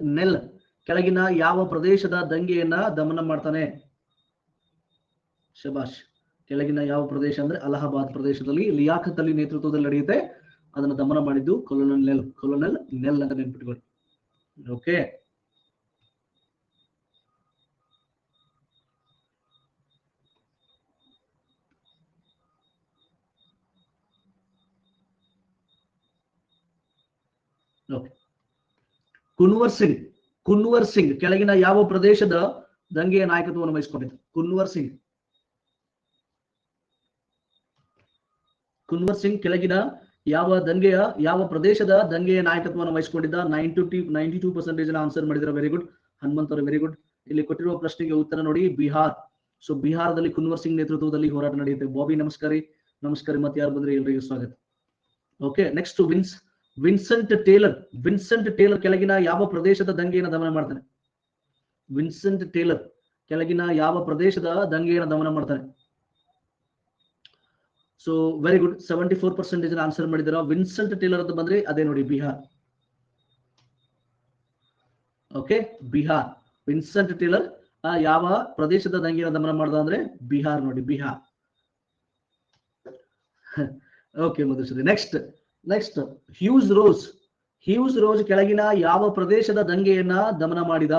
ನೆಲ್ ಕೆಳಗಿನ ಯಾವ ಪ್ರದೇಶದ ದಂಗೆಯನ್ನ ದಮನ ಮಾಡ್ತಾನೆ? ಶಬಾಷ್. ಕೆಳಗಿನ ಯಾವ ಪ್ರದೇಶ ಅಂದ್ರೆ ಅಲಹಾಬಾದ್ ಪ್ರದೇಶದಲ್ಲಿ ಲಿಯಾಕತ್ ಅಲಿ ನೇತೃತ್ವದಲ್ಲಿ ನಡೆಯುತ್ತೆ. ಅದನ್ನು ದಮನ ಮಾಡಿದ್ದು ಕೊಲೊನಲ್ ನೆಲ್ ಅಂತ ನೆನ್ಪಿಟ್ಕೊಳ್ಳಿ. ಓಕೆ, ಕುನ್ವರ್ ಸಿಂಗ್ ಕೆಳಗಿನ ಯಾವ ಪ್ರದೇಶದ ದಂಗೆಯ ನಾಯಕತ್ವವನ್ನು ವಹಿಸಿಕೊಂಡಿದ್ದ? ಕುನ್ವರ್ ಸಿಂಗ್ ಕೆಳಗಿನ ಯಾವ ಪ್ರದೇಶದ ದಂಗೆಯ ನಾಯಕತ್ವವನ್ನು ವಹಿಸಿಕೊಂಡಿದ್ದ? 92% ಆನ್ಸರ್ ಮಾಡಿದ್ರೆ. ವೆರಿ ಗುಡ್ ಹನುಮಂತ್ ಅವರು, ವೆರಿ ಗುಡ್. ಇಲ್ಲಿ ಕೊಟ್ಟಿರುವ ಪ್ರಶ್ನೆಗೆ ಉತ್ತರ ನೋಡಿ, ಬಿಹಾರ್. ಸೊ ಬಿಹಾರದಲ್ಲಿ ಕುನ್ವರ್ ಸಿಂಗ್ ನೇತೃತ್ವದಲ್ಲಿ ಹೋರಾಟ ನಡೆಯುತ್ತೆ. ಬಾಬಿ ನಮಸ್ಕಾರಿ. ಮತ್ತೆ ಯಾರು ಬಂದ್ರೆ ಎಲ್ಲರಿಗೂ ಸ್ವಾಗತ. ಓಕೆ, ನೆಕ್ಸ್ಟ್ ವಿನ್ಸೆಂಟ್ ಟೇಲರ್ ಕೆಳಗಿನ ಯಾವ ಪ್ರದೇಶದ ದಂಗೆಯನ್ನು ದಮನ ಮಾಡ್ತಾನೆ? ವಿನ್ಸೆಂಟ್ ಟೇಲರ್ ಕೆಳಗಿನ ಯಾವ ಪ್ರದೇಶದ ದಂಗೆಯನ್ನು ದಮನ ಮಾಡ್ತಾನೆ? ಸೊ ವೆರಿ ಗುಡ್, 74% ಆನ್ಸರ್ ಮಾಡಿದಿರ. ವಿನ್ಸೆಂಟ್ ಟೇಲರ್ ಅಂತ ಬಂದ್ರೆ ಅದೇ ನೋಡಿ Bihar. Okay, Bihar. Vincent Taylor ಯಾವ ಪ್ರದೇಶದ ದಂಗೆಯನ್ನು ದಮನ ಮಾಡ್ದ ಅಂದ್ರೆ ಬಿಹಾರ್ ನೋಡಿ, Bihar. Okay Madhushree. Next Hugh Rose ಕೆಳಗಿನ ಯಾವ ಪ್ರದೇಶದ ದಂಗೆಯನ್ನ ದಮನ ಮಾಡಿದ?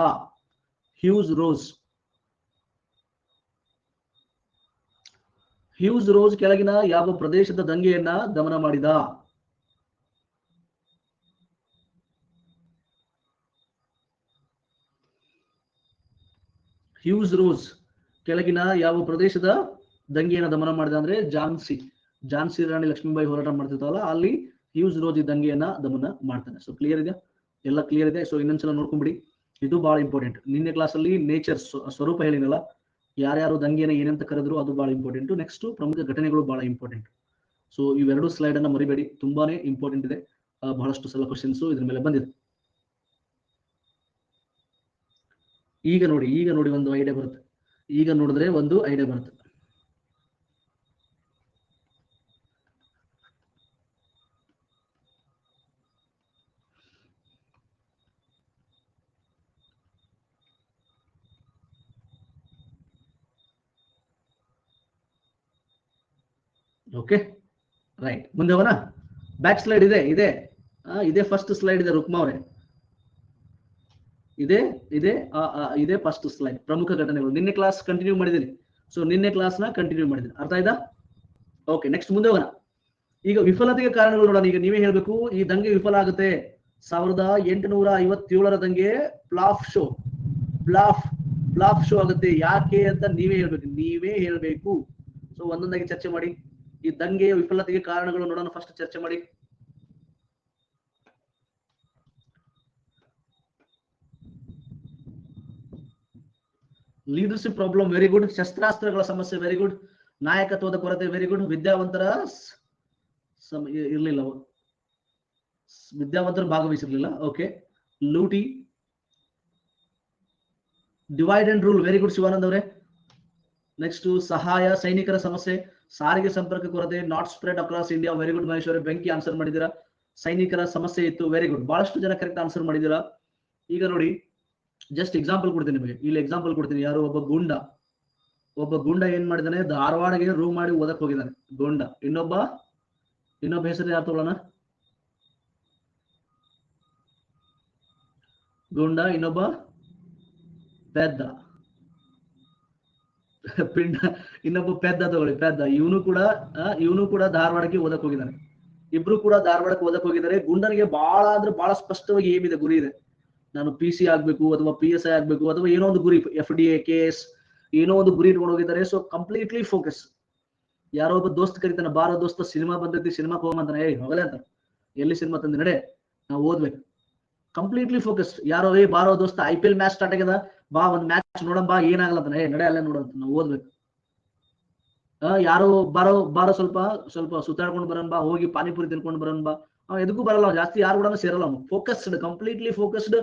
ಹ್ಯೂಸ್ ರೋಸ್ ಕೆಳಗಿನ ಯಾವ ಪ್ರದೇಶದ ದಂಗೆಯನ್ನ ದಮನ ಮಾಡಿದ? ಹ್ಯೂಸ್ ರೋಸ್ ಕೆಳಗಿನ ಯಾವ ಪ್ರದೇಶದ ದಂಗೆಯನ್ನ ದಮನ ಮಾಡಿದ ಅಂದ್ರೆ ಝಾನ್ಸಿ ರಾಣಿ ಲಕ್ಷ್ಮೀಬಾಯಿ ಹೋರಾಟ ಮಾಡ್ತಿರ್ತಾವಲ್ಲ, ಅಲ್ಲಿ ಹ್ಯೂಸ್ ರೋಸ್ ಈ ದಂಗೆಯನ್ನ ದಮನ ಮಾಡ್ತಾನೆ. ಸೊ ಕ್ಲಿಯರ್ ಇದೆ, ಎಲ್ಲ ಕ್ಲಿಯರ್ ಇದೆ. ಸೊ ಇನ್ನೊಂದ್ಸಲ ನೋಡ್ಕೊಂಡ್ಬಿಡಿ, ಇದು ಬಹಳ ಇಂಪಾರ್ಟೆಂಟ್. ನಿನ್ನೆ ಕ್ಲಾಸ್ ಅಲ್ಲಿ ನೇಚರ್ ಸ್ವರೂಪ ಹೇಳಿನಲ್ಲ, ಯಾರ್ಯಾರು ದಂಗೆಯನ್ನ ಏನಂತ ಕರೆದ್ರು, ಅದು ಬಹಳ ಇಂಪಾರ್ಟೆಂಟ್. ನೆಕ್ಸ್ಟ್ ಪ್ರಮುಖ ಘಟನೆಗಳು ಬಹಳ ಇಂಪಾರ್ಟೆಂಟ್. ಸೊ ಇವೆರಡು ಸ್ಲೈಡ್ ಅನ್ನ ಮರಿಬೇಡಿ, ತುಂಬಾನೇ ಇಂಪಾರ್ಟೆಂಟ್ ಇದೆ. ಬಹಳಷ್ಟು ಸಲ ಕ್ವಶನ್ಸ್ ಇದ್ರ ಮೇಲೆ ಬಂದಿದೆ. ಈಗ ನೋಡಿ ಒಂದು ಐಡಿಯಾ ಬರುತ್ತೆ. ಈಗ ನೋಡಿದ್ರೆ ಒಂದು ಐಡಿಯಾ ಬರುತ್ತೆ. ಓಕೆ ರೈಟ್, ಮುಂದೆ ಹೋಗೋಣ. ಬ್ಯಾಕ್ ಸ್ಲೈಡ್ ಇದೆ ಫಸ್ಟ್ ಸ್ಲೈಡ್ ಇದೆ ರುಕ್ಮಾ ಅವರೇ. ಇದೆ ಫಸ್ಟ್ ಸ್ಲೈಡ್, ಪ್ರಮುಖ ಘಟನೆಗಳು. ನಿನ್ನೆ ಕ್ಲಾಸ್ ಕಂಟಿನ್ಯೂ ಮಾಡಿದ್ದೀನಿ. ಸೊ ನಿನ್ನೆ ಕ್ಲಾಸ್ ನ ಕಂಟಿನ್ಯೂ ಮಾಡಿದ್ದೀನಿ, ಅರ್ಥ ಆಯ್ತಾ? ಓಕೆ, ನೆಕ್ಸ್ಟ್ ಮುಂದೆ ಹೋಗೋಣ. ಈಗ ವಿಫಲತೆಗೆ ಕಾರಣಗಳು ನೋಡೋಣ. ಈಗ ನೀವೇ ಹೇಳ್ಬೇಕು, ಈ ದಂಗೆ ವಿಫಲ ಆಗುತ್ತೆ 1857ರ ದಂಗೆ ಬ್ಲಾಫ್ ಶೋ ಆಗುತ್ತೆ. ಯಾಕೆ ಅಂತ ನೀವೇ ಹೇಳ್ಬೇಕು. ಸೊ ಒಂದೊಂದಾಗಿ ಚರ್ಚೆ ಮಾಡಿ. ಈ ದಂಗೆಯ ವಿಫಲತೆಗೆ ಕಾರಣಗಳು ನೋಡೋಣ, ಫಸ್ಟ್ ಚರ್ಚೆ ಮಾಡಿ. Leadership problem, very good. ಶಸ್ತ್ರಾಸ್ತ್ರಗಳ ಸಮಸ್ಯೆ, ವೆರಿ ಗುಡ್. ನಾಯಕತ್ವದ ಕೊರತೆ, ವೆರಿ ಗುಡ್. ವಿದ್ಯಾವಂತರು ಭಾಗವಹಿಸಿರ್ಲಿಲ್ಲ. ಓಕೆ. ಲೂಟಿ, divide and rule, very good Shivanand ಅವರೇ. ನೆಕ್ಸ್ಟ್ ಸಹಾಯ, ಸೈನಿಕರ ಸಮಸ್ಯೆ, ಸಾರಿಗೆ ಸಂಪರ್ಕ ಕೊರತೆ, not spread across India, very good Mahesh ಅವರೇ. ಬೆಂಕಿ ಆನ್ಸರ್ ಮಾಡಿದ್ದೀರಾ. ಸೈನಿಕರ ಸಮಸ್ಯೆ ಇತ್ತು, ವೆರಿ ಗುಡ್. ಬಹಳಷ್ಟು ಜನ ಕರೆಕ್ಟ್ ಆನ್ಸರ್ ಮಾಡಿದ್ದೀರಾ. ಈಗ ನೋಡಿ, ಜಸ್ಟ್ ಎಕ್ಸಾಂಪಲ್ ಕೊಡ್ತೀನಿ ನಿಮಗೆ. ಇಲ್ಲಿ ಎಕ್ಸಾಂಪಲ್ ಕೊಡ್ತೀನಿ. ಯಾರು ಒಬ್ಬ ಗುಂಡ ಏನ್ ಮಾಡಿದಾನೆ, ಧಾರವಾಡಗೆ ರೂಮ್ ಮಾಡಿ ಓದಕ್ ಹೋಗಿದ್ದಾನೆ ಗುಂಡ. ಇನ್ನೊಬ್ಬ ಹೆಸರು ಯಾರು ತಗೊಳ್ಳೋಣ? ಗುಂಡ, ಇನ್ನೊಬ್ಬ ಪೆದ್ದ, ಇನ್ನೊಬ್ಬ ಪೆದ್ದ ತಗೊಳ್ಳಿ, ಪೆದ್ದ. ಇವನು ಕೂಡ ಧಾರವಾಡಕ್ಕೆ ಓದಕ್ ಹೋಗಿದ್ದಾನೆ. ಇಬ್ರು ಕೂಡ ಧಾರವಾಡಕ್ಕೆ ಓದಕ್ ಹೋಗಿದ್ದಾರೆ. ಗುಂಡನಿಗೆ ಬಹಳ ಸ್ಪಷ್ಟವಾಗಿ ಏನಿದೆ, ಗುರಿ ಇದೆ. ನಾನು PC ಆಗ್ಬೇಕು, ಅಥವಾ PSI ಆಗ್ಬೇಕು, ಅಥವಾ ಏನೋ ಒಂದು ಗುರಿ, FDA, KS, ಏನೋ ಒಂದು ಗುರಿ ಇಟ್ಕೊಂಡು ಹೋಗಿದ್ದಾರೆ. So completely focus. ಯಾರೋ ಒಬ್ಬ ದೋಸ್ತ್ ಕರೀತಾನೆ, ಬಾರೋ ದೋಸ್ತ ಸಿನಿಮಾ ಬಂದೈತಿ, ಸಿನಿಮಾಕ್ಕೆ ಹೋಗಂತಾನೆ. ಹೋಗಲೇ ಅಂತ, ಎಲ್ಲಿ ಸಿನಿಮಾ ತಂದಿ, ನಡೆ ನಾವು ಓದ್ಬೇಕು. Completely focus. ಯಾರೋ ಬಾರೋ ದೋಸ್ತ IPL ಮ್ಯಾಚ್ ಸ್ಟಾರ್ಟ್ ಆಗ್ಯದ, ಬಾ ಒಂದ್ ಮ್ಯಾಚ್ ನೋಡಂ ಬಾ, ಏನಾಗಲ್ಲ ಅಂತಾನೆ. ನಡೆ ಅಲ್ಲೇ ನೋಡಂತ, ನಾವು ಓದ್ಬೇಕು. ಯಾರೋ ಬಾರೋ ಸ್ವಲ್ಪ ಸುತ್ತಾಡ್ಕೊಂಡು ಬರೋಣ ಬಾ, ಹೋಗಿ ಪಾನಿಪುರಿ ತಿನ್ಕೊಂಡು ಬರೋಣ ಬಾ. ಎದಕ್ಕೂ ಬರಲ್ಲ, ಜಾಸ್ತಿ ಯಾರು ಕೂಡ ಸೇರಲ್ಲ. Focused, completely focused.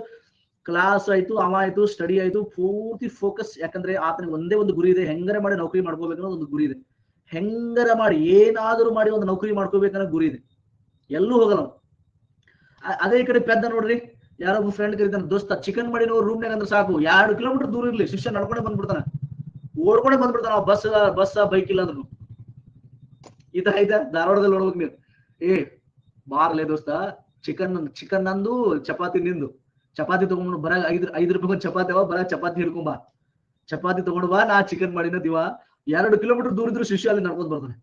ಕ್ಲಾಸ್ ಆಯ್ತು, ಆಯ್ತು, ಸ್ಟಡಿ ಆಯ್ತು, ಪೂರ್ತಿ ಫೋಕಸ್. ಯಾಕಂದ್ರೆ ಆತನಿಗೆ ಒಂದೇ ಒಂದು ಗುರಿ ಇದೆ, ಹೆಂಗರ ಮಾಡಿ ನೌಕರಿ ಮಾಡ್ಕೋಬೇಕು ಅನ್ನೋ ಒಂದು ಗುರಿ ಇದೆ. ಹೆಂಗರ ಮಾಡಿ, ಏನಾದರೂ ಮಾಡಿ ಒಂದು ನೌಕರಿ ಮಾಡ್ಕೋಬೇಕನ್ನೋ ಗುರಿ ಇದೆ. ಎಲ್ಲೂ ಹೋಗಲ್ಲ. ಅದೇ ಈ ಕಡೆ ಪೆದ್ದ ನೋಡ್ರಿ, ಯಾರೊಬ್ಬ ಫ್ರೆಂಡ್ ಕರೀತಾನೆ, ದೋಸ್ತ ಚಿಕನ್ ಮಾಡಿ ನಾವು ರೂಮ್ನಾಗ ಅಂದ್ರೆ ಸಾಕು, 2 ಕಿಲೋಮೀಟರ್ ದೂರ ಇರ್ಲಿ, ಶಿಷ್ಯ ನಡ್ಕೊಂಡೆ ಬಂದ್ಬಿಡ್ತಾನೆ, ಓಡ್ಕೊಂಡೆ ಬಂದ್ಬಿಡ್ತಾನ. ಬಸ್ ಬೈಕ್ ಇಲ್ಲ ಅಂದ್ರು. ಆಯ್ತಾ ಧಾರವಾಡದಲ್ಲಿ ನೋಡ್ಬೇಕು ನೀವು. ಬಾರ್ಲೆ ದೋಸ್ತ, ಚಿಕನ್ ನಂದು, ಚಪಾತಿ ನಿಂದು. ಚಪಾತಿ ತಗೊಂಡು ಬರ 5 ರೂಪಾಯಿ ಚಪಾತಿ ಅವ, ಬರ ಚಪಾತಿ ಹಿಡ್ಕೊಂಬ, ಚಪಾತಿ ತಗೊಂಡು ಬಾ, ನಾ ಚಿಕನ್ ಮಾಡಿನ ದಿವ. 2 ಕಿಲೋಮೀಟರ್ ದೂರ ಇದ್ರು ಶಿಷ್ಯ ಅಲ್ಲಿ ನಡ್ಕೊಂಡ್ ಬರ್ತಾನೆ.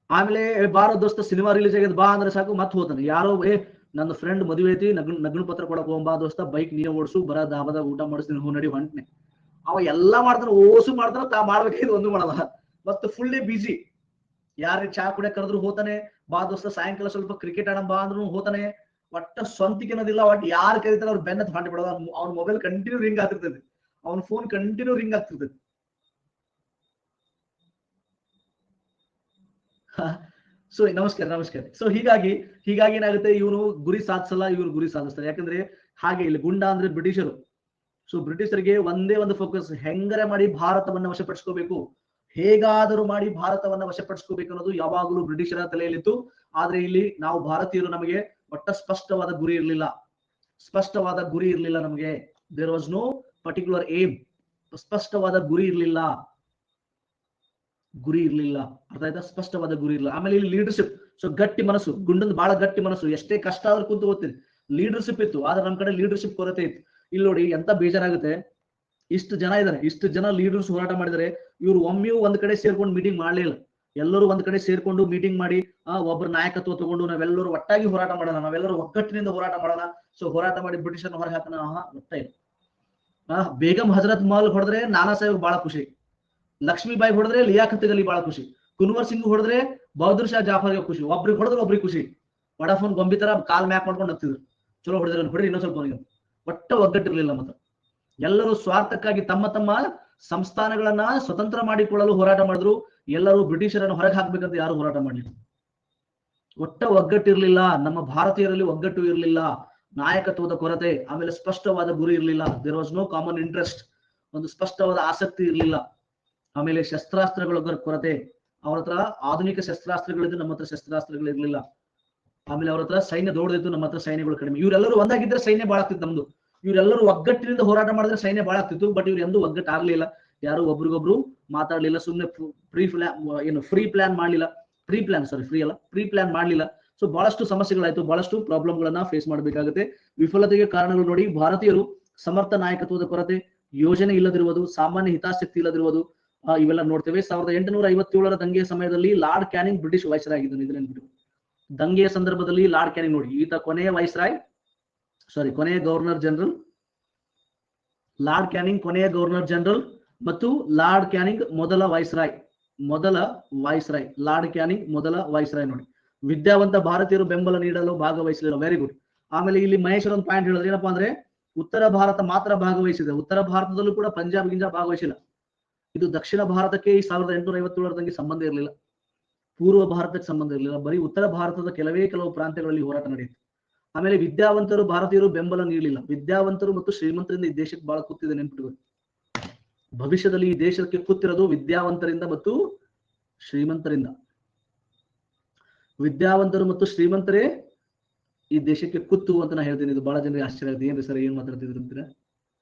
ಆಮೇಲೆ ಬಾರೋ ದೋಸ್ತ ಸಿನಿಮಾ ರಿಲೀಸ್ ಆಗ್ಯದ ಬಾ ಅಂದ್ರೆ ಸಾಕು, ಮತ್ ಹೋತಾನೆ. ಯಾರೋ ನನ್ನ ಫ್ರೆಂಡ್ ಮದುವೆ ಐತಿ, ನಗ್ನ ಪತ್ರ ಕೊಡಕ್ ಹೋಗಂಬಾ ದೋಸ್ತ, ಬೈಕ್ ನೀ ಓಡಿಸು, ಬರ ದಾಬಾದಾಗ ಊಟ ಮಾಡಿಸ್ತೀನಿ, ಹೂ ನಡಿ ಹೊಂಟ್ನೆ. ಅವ ಎಲ್ಲಾ ಮಾಡ್ತಾನ, ಓಸು ಮಾಡ್ತಾನ, ತಾ ಮಾಡ್ಬೇಕಾಯ್ತು ಒಂದು ಮಾಡಲ್ಲ. ಮತ್ತ ಫುಲ್ಲಿ ಬಿಸಿ. ಯಾರ ಚಾ ಕುಡಿಯಕ್ ಕರೆದ್ರು ಹೋತಾನೆ. ಬಾ ದೋಸ್ತ ಸಾಯಂಕಾಲ ಸ್ವಲ್ಪ ಕ್ರಿಕೆಟ್ ಆಡಂ ಬಾ ಅಂದ್ರು ಹೋತಾನೆ. ಒಟ್ಟ ಸ್ವಂತಿಕೆ ಅನ್ನೋದಿಲ್ಲ. ಒಟ್ಟು ಯಾರು ಕರೀತಾರ ಅವ್ರು ಬೆನ್ನ ಹೊಂಟಿ ಬಿಡೋದು. ಅವ್ನ ಮೊಬೈಲ್ ಕಂಟಿನ್ಯೂ ರಿಂಗ್ ಆಗ್ತಿರ್ತದೆ, ಅವ್ನ ಫೋನ್ ಕಂಟಿನ್ಯೂ ರಿಂಗ್ ಆಗ್ತಿರ್ತದೆ. ಸೊ ನಮಸ್ಕಾರ. ಸೊ ಹೀಗಾಗಿ ಏನಾಗುತ್ತೆ, ಇವನು ಗುರಿ ಸಾಧಿಸಲ್ಲ, ಇವ್ರು ಗುರಿ ಸಾಧಿಸ್ತಾರೆ. ಯಾಕಂದ್ರೆ ಹಾಗೆ ಇಲ್ಲಿ ಗುಂಡ ಅಂದ್ರೆ ಬ್ರಿಟಿಷರು. ಸೊ ಬ್ರಿಟಿಷರಿಗೆ ಒಂದೇ ಒಂದು ಫೋಕಸ್, ಹೆಂಗರ ಮಾಡಿ ಭಾರತವನ್ನ ವಶಪಡಿಸ್ಕೋಬೇಕು, ಹೇಗಾದರೂ ಮಾಡಿ ಭಾರತವನ್ನ ವಶಪಡಿಸ್ಕೋಬೇಕು ಅನ್ನೋದು ಯಾವಾಗಲೂ ಬ್ರಿಟಿಷರ ತಲೆಯಲ್ಲಿತ್ತು. ಆದ್ರೆ ಇಲ್ಲಿ ನಾವು ಭಾರತೀಯರು ನಮಗೆ ಸ್ಪಷ್ಟವಾದ ಗುರಿ ಇರಲಿಲ್ಲ ನಮಗೆ. There was no particular aim, ಸ್ಪಷ್ಟವಾದ ಗುರಿ ಇರಲಿಲ್ಲ. ಅರ್ಥ ಆಯ್ತಾ? ಸ್ಪಷ್ಟವಾದ ಗುರಿ ಇರಲಿಲ್ಲ. ಆಮೇಲೆ ಇಲ್ಲಿ ಲೀಡರ್ಶಿಪ್, ಸೊ ಗಟ್ಟಿ ಮನಸ್ಸು, ಗುಂಡನ್ ಬಹಳ ಗಟ್ಟಿ ಮನಸ್ಸು, ಎಷ್ಟೇ ಕಷ್ಟ ಆದ್ರೂ ಕುಂತು ಓದ್ತೀನಿ. ಲೀಡರ್ಶಿಪ್ ಇತ್ತು, ಆದ್ರೆ ನಮ್ ಕಡೆ ಲೀಡರ್ಶಿಪ್ ಕೊರತೆ ಇತ್ತು. ಇಲ್ಲಿ ನೋಡಿ ಎಂತ ಬೇಜಾರಾಗುತ್ತೆ, ಇಷ್ಟು ಜನ ಲೀಡರ್ಸ್ ಹೋರಾಟ ಮಾಡಿದರೆ, ಇವ್ರು ಒಮ್ಮೆಯೂ ಒಂದ್ ಕಡೆ ಸೇರ್ಕೊಂಡು ಮೀಟಿಂಗ್ ಮಾಡ್ಲಿಲ್ಲ. ಎಲ್ಲರೂ ಒಂದ್ ಕಡೆ ಸೇರ್ಕೊಂಡು ಮೀಟಿಂಗ್ ಮಾಡಿ ಒಬ್ಬರ ನಾಯಕತ್ವ ತಗೊಂಡು ನಾವೆಲ್ಲರೂ ಒಟ್ಟಾಗಿ ಹೋರಾಟ ಮಾಡೋಣ, ನಾವೆಲ್ಲರೂ ಒಗ್ಗಟ್ಟಿನಿಂದ ಹೋರಾಟ ಮಾಡೋಣ, ಸೊ ಹೋರಾಟ ಮಾಡಿ ಬ್ರಿಟಿಷರ್ನ ಹೊರಗೆ ಹಾಕೋಣ. ಒಟ್ಟ ಇಲ್ಲ. ಬೇಗಂ ಹಜರತ್ ಮಹಲ್ ಹೊಡೆದ್ರೆ ನಾನಾ ಸಾಹೇಬ್ ಬಹಳ ಖುಷಿ, ಲಕ್ಷ್ಮೀಬಾಯಿ ಹೊಡೆದ್ರೆ ಲಿಯಾಖತ್ ಅಲಿ ಬಹಳ ಖುಷಿ, ಕುನ್ವರ್ ಸಿಂಗ್ ಹೊಡೆದ್ರೆ ಬಹದ್ದೂರ್ ಶಾ ಜಾಫರ್ಗೆ ಖುಷಿ, ಒಬ್ರಿಗೆ ಹೊಡೆದ್ರೆ ಒಬ್ರಿಗೆ ಖುಷಿ. ವಡಾಫೋನ್ ಗೊಂಬಿ ತರ ಕಾಲ್ ಮ್ಯಾಕ್ ಮಾಡ್ಕೊಂಡು ಹತ್ತಿದ್ರು, ಚಲೋ ಹೊಡೆದ್ರೆ ಹೊಡೆದ್ರೆ ಇನ್ನೊಂದ್ ಸ್ವಲ್ಪ ಒಟ್ಟ ಒಗ್ಗಟ್ಟಿರ್ಲಿಲ್ಲ. ಮತ್ತೆ ಎಲ್ಲರೂ ಸ್ವಾರ್ಥಕ್ಕಾಗಿ ತಮ್ಮ ತಮ್ಮ ಸಂಸ್ಥಾನಗಳನ್ನ ಸ್ವತಂತ್ರ ಮಾಡಿಕೊಳ್ಳಲು ಹೋರಾಟ ಮಾಡಿದ್ರು. ಎಲ್ಲರೂ ಬ್ರಿಟಿಷರನ್ನು ಹೊರಗೆ ಹಾಕ್ಬೇಕಂತ ಯಾರು ಹೋರಾಟ ಮಾಡಲಿಲ್ಲ. ಒಟ್ಟ ಒಗ್ಗಟ್ಟಿರ್ಲಿಲ್ಲ. ನಮ್ಮ ಭಾರತೀಯರಲ್ಲಿ ಒಗ್ಗಟ್ಟು ಇರಲಿಲ್ಲ, ನಾಯಕತ್ವದ ಕೊರತೆ, ಆಮೇಲೆ ಸ್ಪಷ್ಟವಾದ ಗುರಿ ಇರಲಿಲ್ಲ. There was no common interest, ಒಂದು ಸ್ಪಷ್ಟವಾದ ಆಸಕ್ತಿ ಇರಲಿಲ್ಲ. ಆಮೇಲೆ ಶಸ್ತ್ರಾಸ್ತ್ರಗಳ ಕೊರತೆ, ಅವ್ರ ಹತ್ರ ಆಧುನಿಕ ಶಸ್ತ್ರಾಸ್ತ್ರಗಳಿದ್ದು ನಮ್ಮ ಹತ್ರ ಶಸ್ತ್ರಾಸ್ತ್ರಗಳು ಇರಲಿಲ್ಲ. ಆಮೇಲೆ ಅವ್ರ ಹತ್ರ ಸೈನ್ಯ ದೊಡ್ಡದಿತ್ತು, ನಮ್ಮ ಹತ್ರ ಸೈನ್ಯಗಳು ಕಡಿಮೆ. ಇವರೆಲ್ಲರೂ ಒಂದಾಗಿದ್ರೆ ಸೈನ್ಯ ಬಾಳ ಆಗ್ತಿತ್ತು ನಮ್ದು. ಇವರೆಲ್ಲರೂ ಒಗ್ಗಟ್ಟಿನಿಂದ ಹೋರಾಟ ಮಾಡಿದ್ರೆ ಸೈನ್ಯ ಬಾಳ ಆಗ್ತಿತ್ತು. ಬಟ್ ಇವ್ರು ಎಂದೂ ಒಗ್ಗಟ್ಟು ಆಗ್ಲಿಲ್ಲ, ಯಾರು ಒಬ್ರಿಗೊಬ್ರು ಮಾತಾಡ್ಲಿಲ್ಲ, ಸುಮ್ನೆ ಫ್ರೀ ಪ್ಲಾನ್ ಮಾಡ್ಲಿಲ್ಲ. ಸೊ ಬಹಳಷ್ಟು ಸಮಸ್ಯೆಗಳಾಯ್ತು, ಬಹಳಷ್ಟು ಪ್ರಾಬ್ಲಮ್ ಗಳನ್ನ ಫೇಸ್ ಮಾಡ್ಬೇಕಾಗುತ್ತೆ. ವಿಫಲತೆಗೆ ಕಾರಣಗಳು ನೋಡಿ, ಭಾರತೀಯರು ಸಮರ್ಥ ನಾಯಕತ್ವದ ಕೊರತೆ, ಯೋಜನೆ ಇಲ್ಲದಿರುವುದು, ಸಾಮಾನ್ಯ ಹಿತಾಸಕ್ತಿ ಇಲ್ಲದಿರುವುದು, ಇವೆಲ್ಲ ನೋಡ್ತೇವೆ. 1857ರ ದಂಗೆಯ ಸಮಯದಲ್ಲಿ ಲಾರ್ಡ್ ಕ್ಯಾನಿಂಗ್ ಬ್ರಿಟಿಷ್ ವೈಸ್ರಾಯ್ ಆಗಿದ್ದನು. ಇದನ್ನ ದಂಗೆಯ ಸಂದರ್ಭದಲ್ಲಿ ಲಾರ್ಡ್ ಕ್ಯಾನಿಂಗ್ ನೋಡಿ, ಈತ ಕೊನೆಯ ಗವರ್ನರ್ ಜನರಲ್. ಲಾರ್ಡ್ ಕ್ಯಾನಿಂಗ್ ಕೊನೆಯ ಗವರ್ನರ್ ಜನರಲ್ ಮತ್ತು ಲಾರ್ಡ್ ಕ್ಯಾನಿಂಗ್ ಮೊದಲ ವೈಸ್ರಾಯ್. ಲಾರ್ಡ್ ಕ್ಯಾನಿಂಗ್ ಮೊದಲ ವೈಸ್ರಾಯ್ ನೋಡಿ. ವಿದ್ಯಾವಂತ ಭಾರತೀಯರು ಬೆಂಬಲ ನೀಡಲು ಭಾಗವಹಿಸಲಿಲ್ಲ. Very good. ಆಮೇಲೆ ಇಲ್ಲಿ ಮಹೇಶ್ವರ ಒಂದು ಪಾಯಿಂಟ್ ಹೇಳಿದ್ರೆ ಏನಪ್ಪಾ ಅಂದ್ರೆ, ಉತ್ತರ ಭಾರತ ಮಾತ್ರ ಭಾಗವಹಿಸಿದೆ, ಉತ್ತರ ಭಾರತದಲ್ಲೂ ಕೂಡ ಪಂಜಾಬ್ ಭಾಗವಹಿಸಿಲ್ಲ. ಇದು ದಕ್ಷಿಣ ಭಾರತಕ್ಕೆ ಈ 1857ರಂಗೆ ಸಂಬಂಧ ಇರಲಿಲ್ಲ, ಪೂರ್ವ ಭಾರತಕ್ಕೆ ಸಂಬಂಧ ಇರಲಿಲ್ಲ. ಬರೀ ಉತ್ತರ ಭಾರತದ ಕೆಲವು ಪ್ರಾಂತ್ಯಗಳಲ್ಲಿ ಹೋರಾಟ ನಡೆಯಿತು. ಆಮೇಲೆ ವಿದ್ಯಾವಂತರು ಭಾರತೀಯರು ಬೆಂಬಲ ನೀಡಲಿಲ್ಲ. ವಿದ್ಯಾವಂತರು ಮತ್ತು ಶ್ರೀಮಂತರಿಂದ ಈ ದೇಶಕ್ಕೆ ಬಹಳ ಕೂತಿದೆ, ನೆನ್ಪಿಟ್ಕೊಳ್ಳಿ. ಭವಿಷ್ಯದಲ್ಲಿ ಈ ದೇಶಕ್ಕೆ ಕೂತಿರೋದು ವಿದ್ಯಾವಂತರಿಂದ ಮತ್ತು ಶ್ರೀಮಂತರಿಂದ. ವಿದ್ಯಾವಂತರು ಮತ್ತು ಶ್ರೀಮಂತರೇ ಈ ದೇಶಕ್ಕೆ ಕೂತು ಅಂತ ನಾ ಹೇಳ್ತೀನಿ. ಇದು ಬಹಳ ಜನರಿಗೆ ಆಶ್ಚರ್ಯ ಆಗುತ್ತೆ, ಏನ್ರಿ ಸರ್ ಏನ್ ಮಾತಾಡ್ತಿದ್ರು ಅಂತೀರಾ?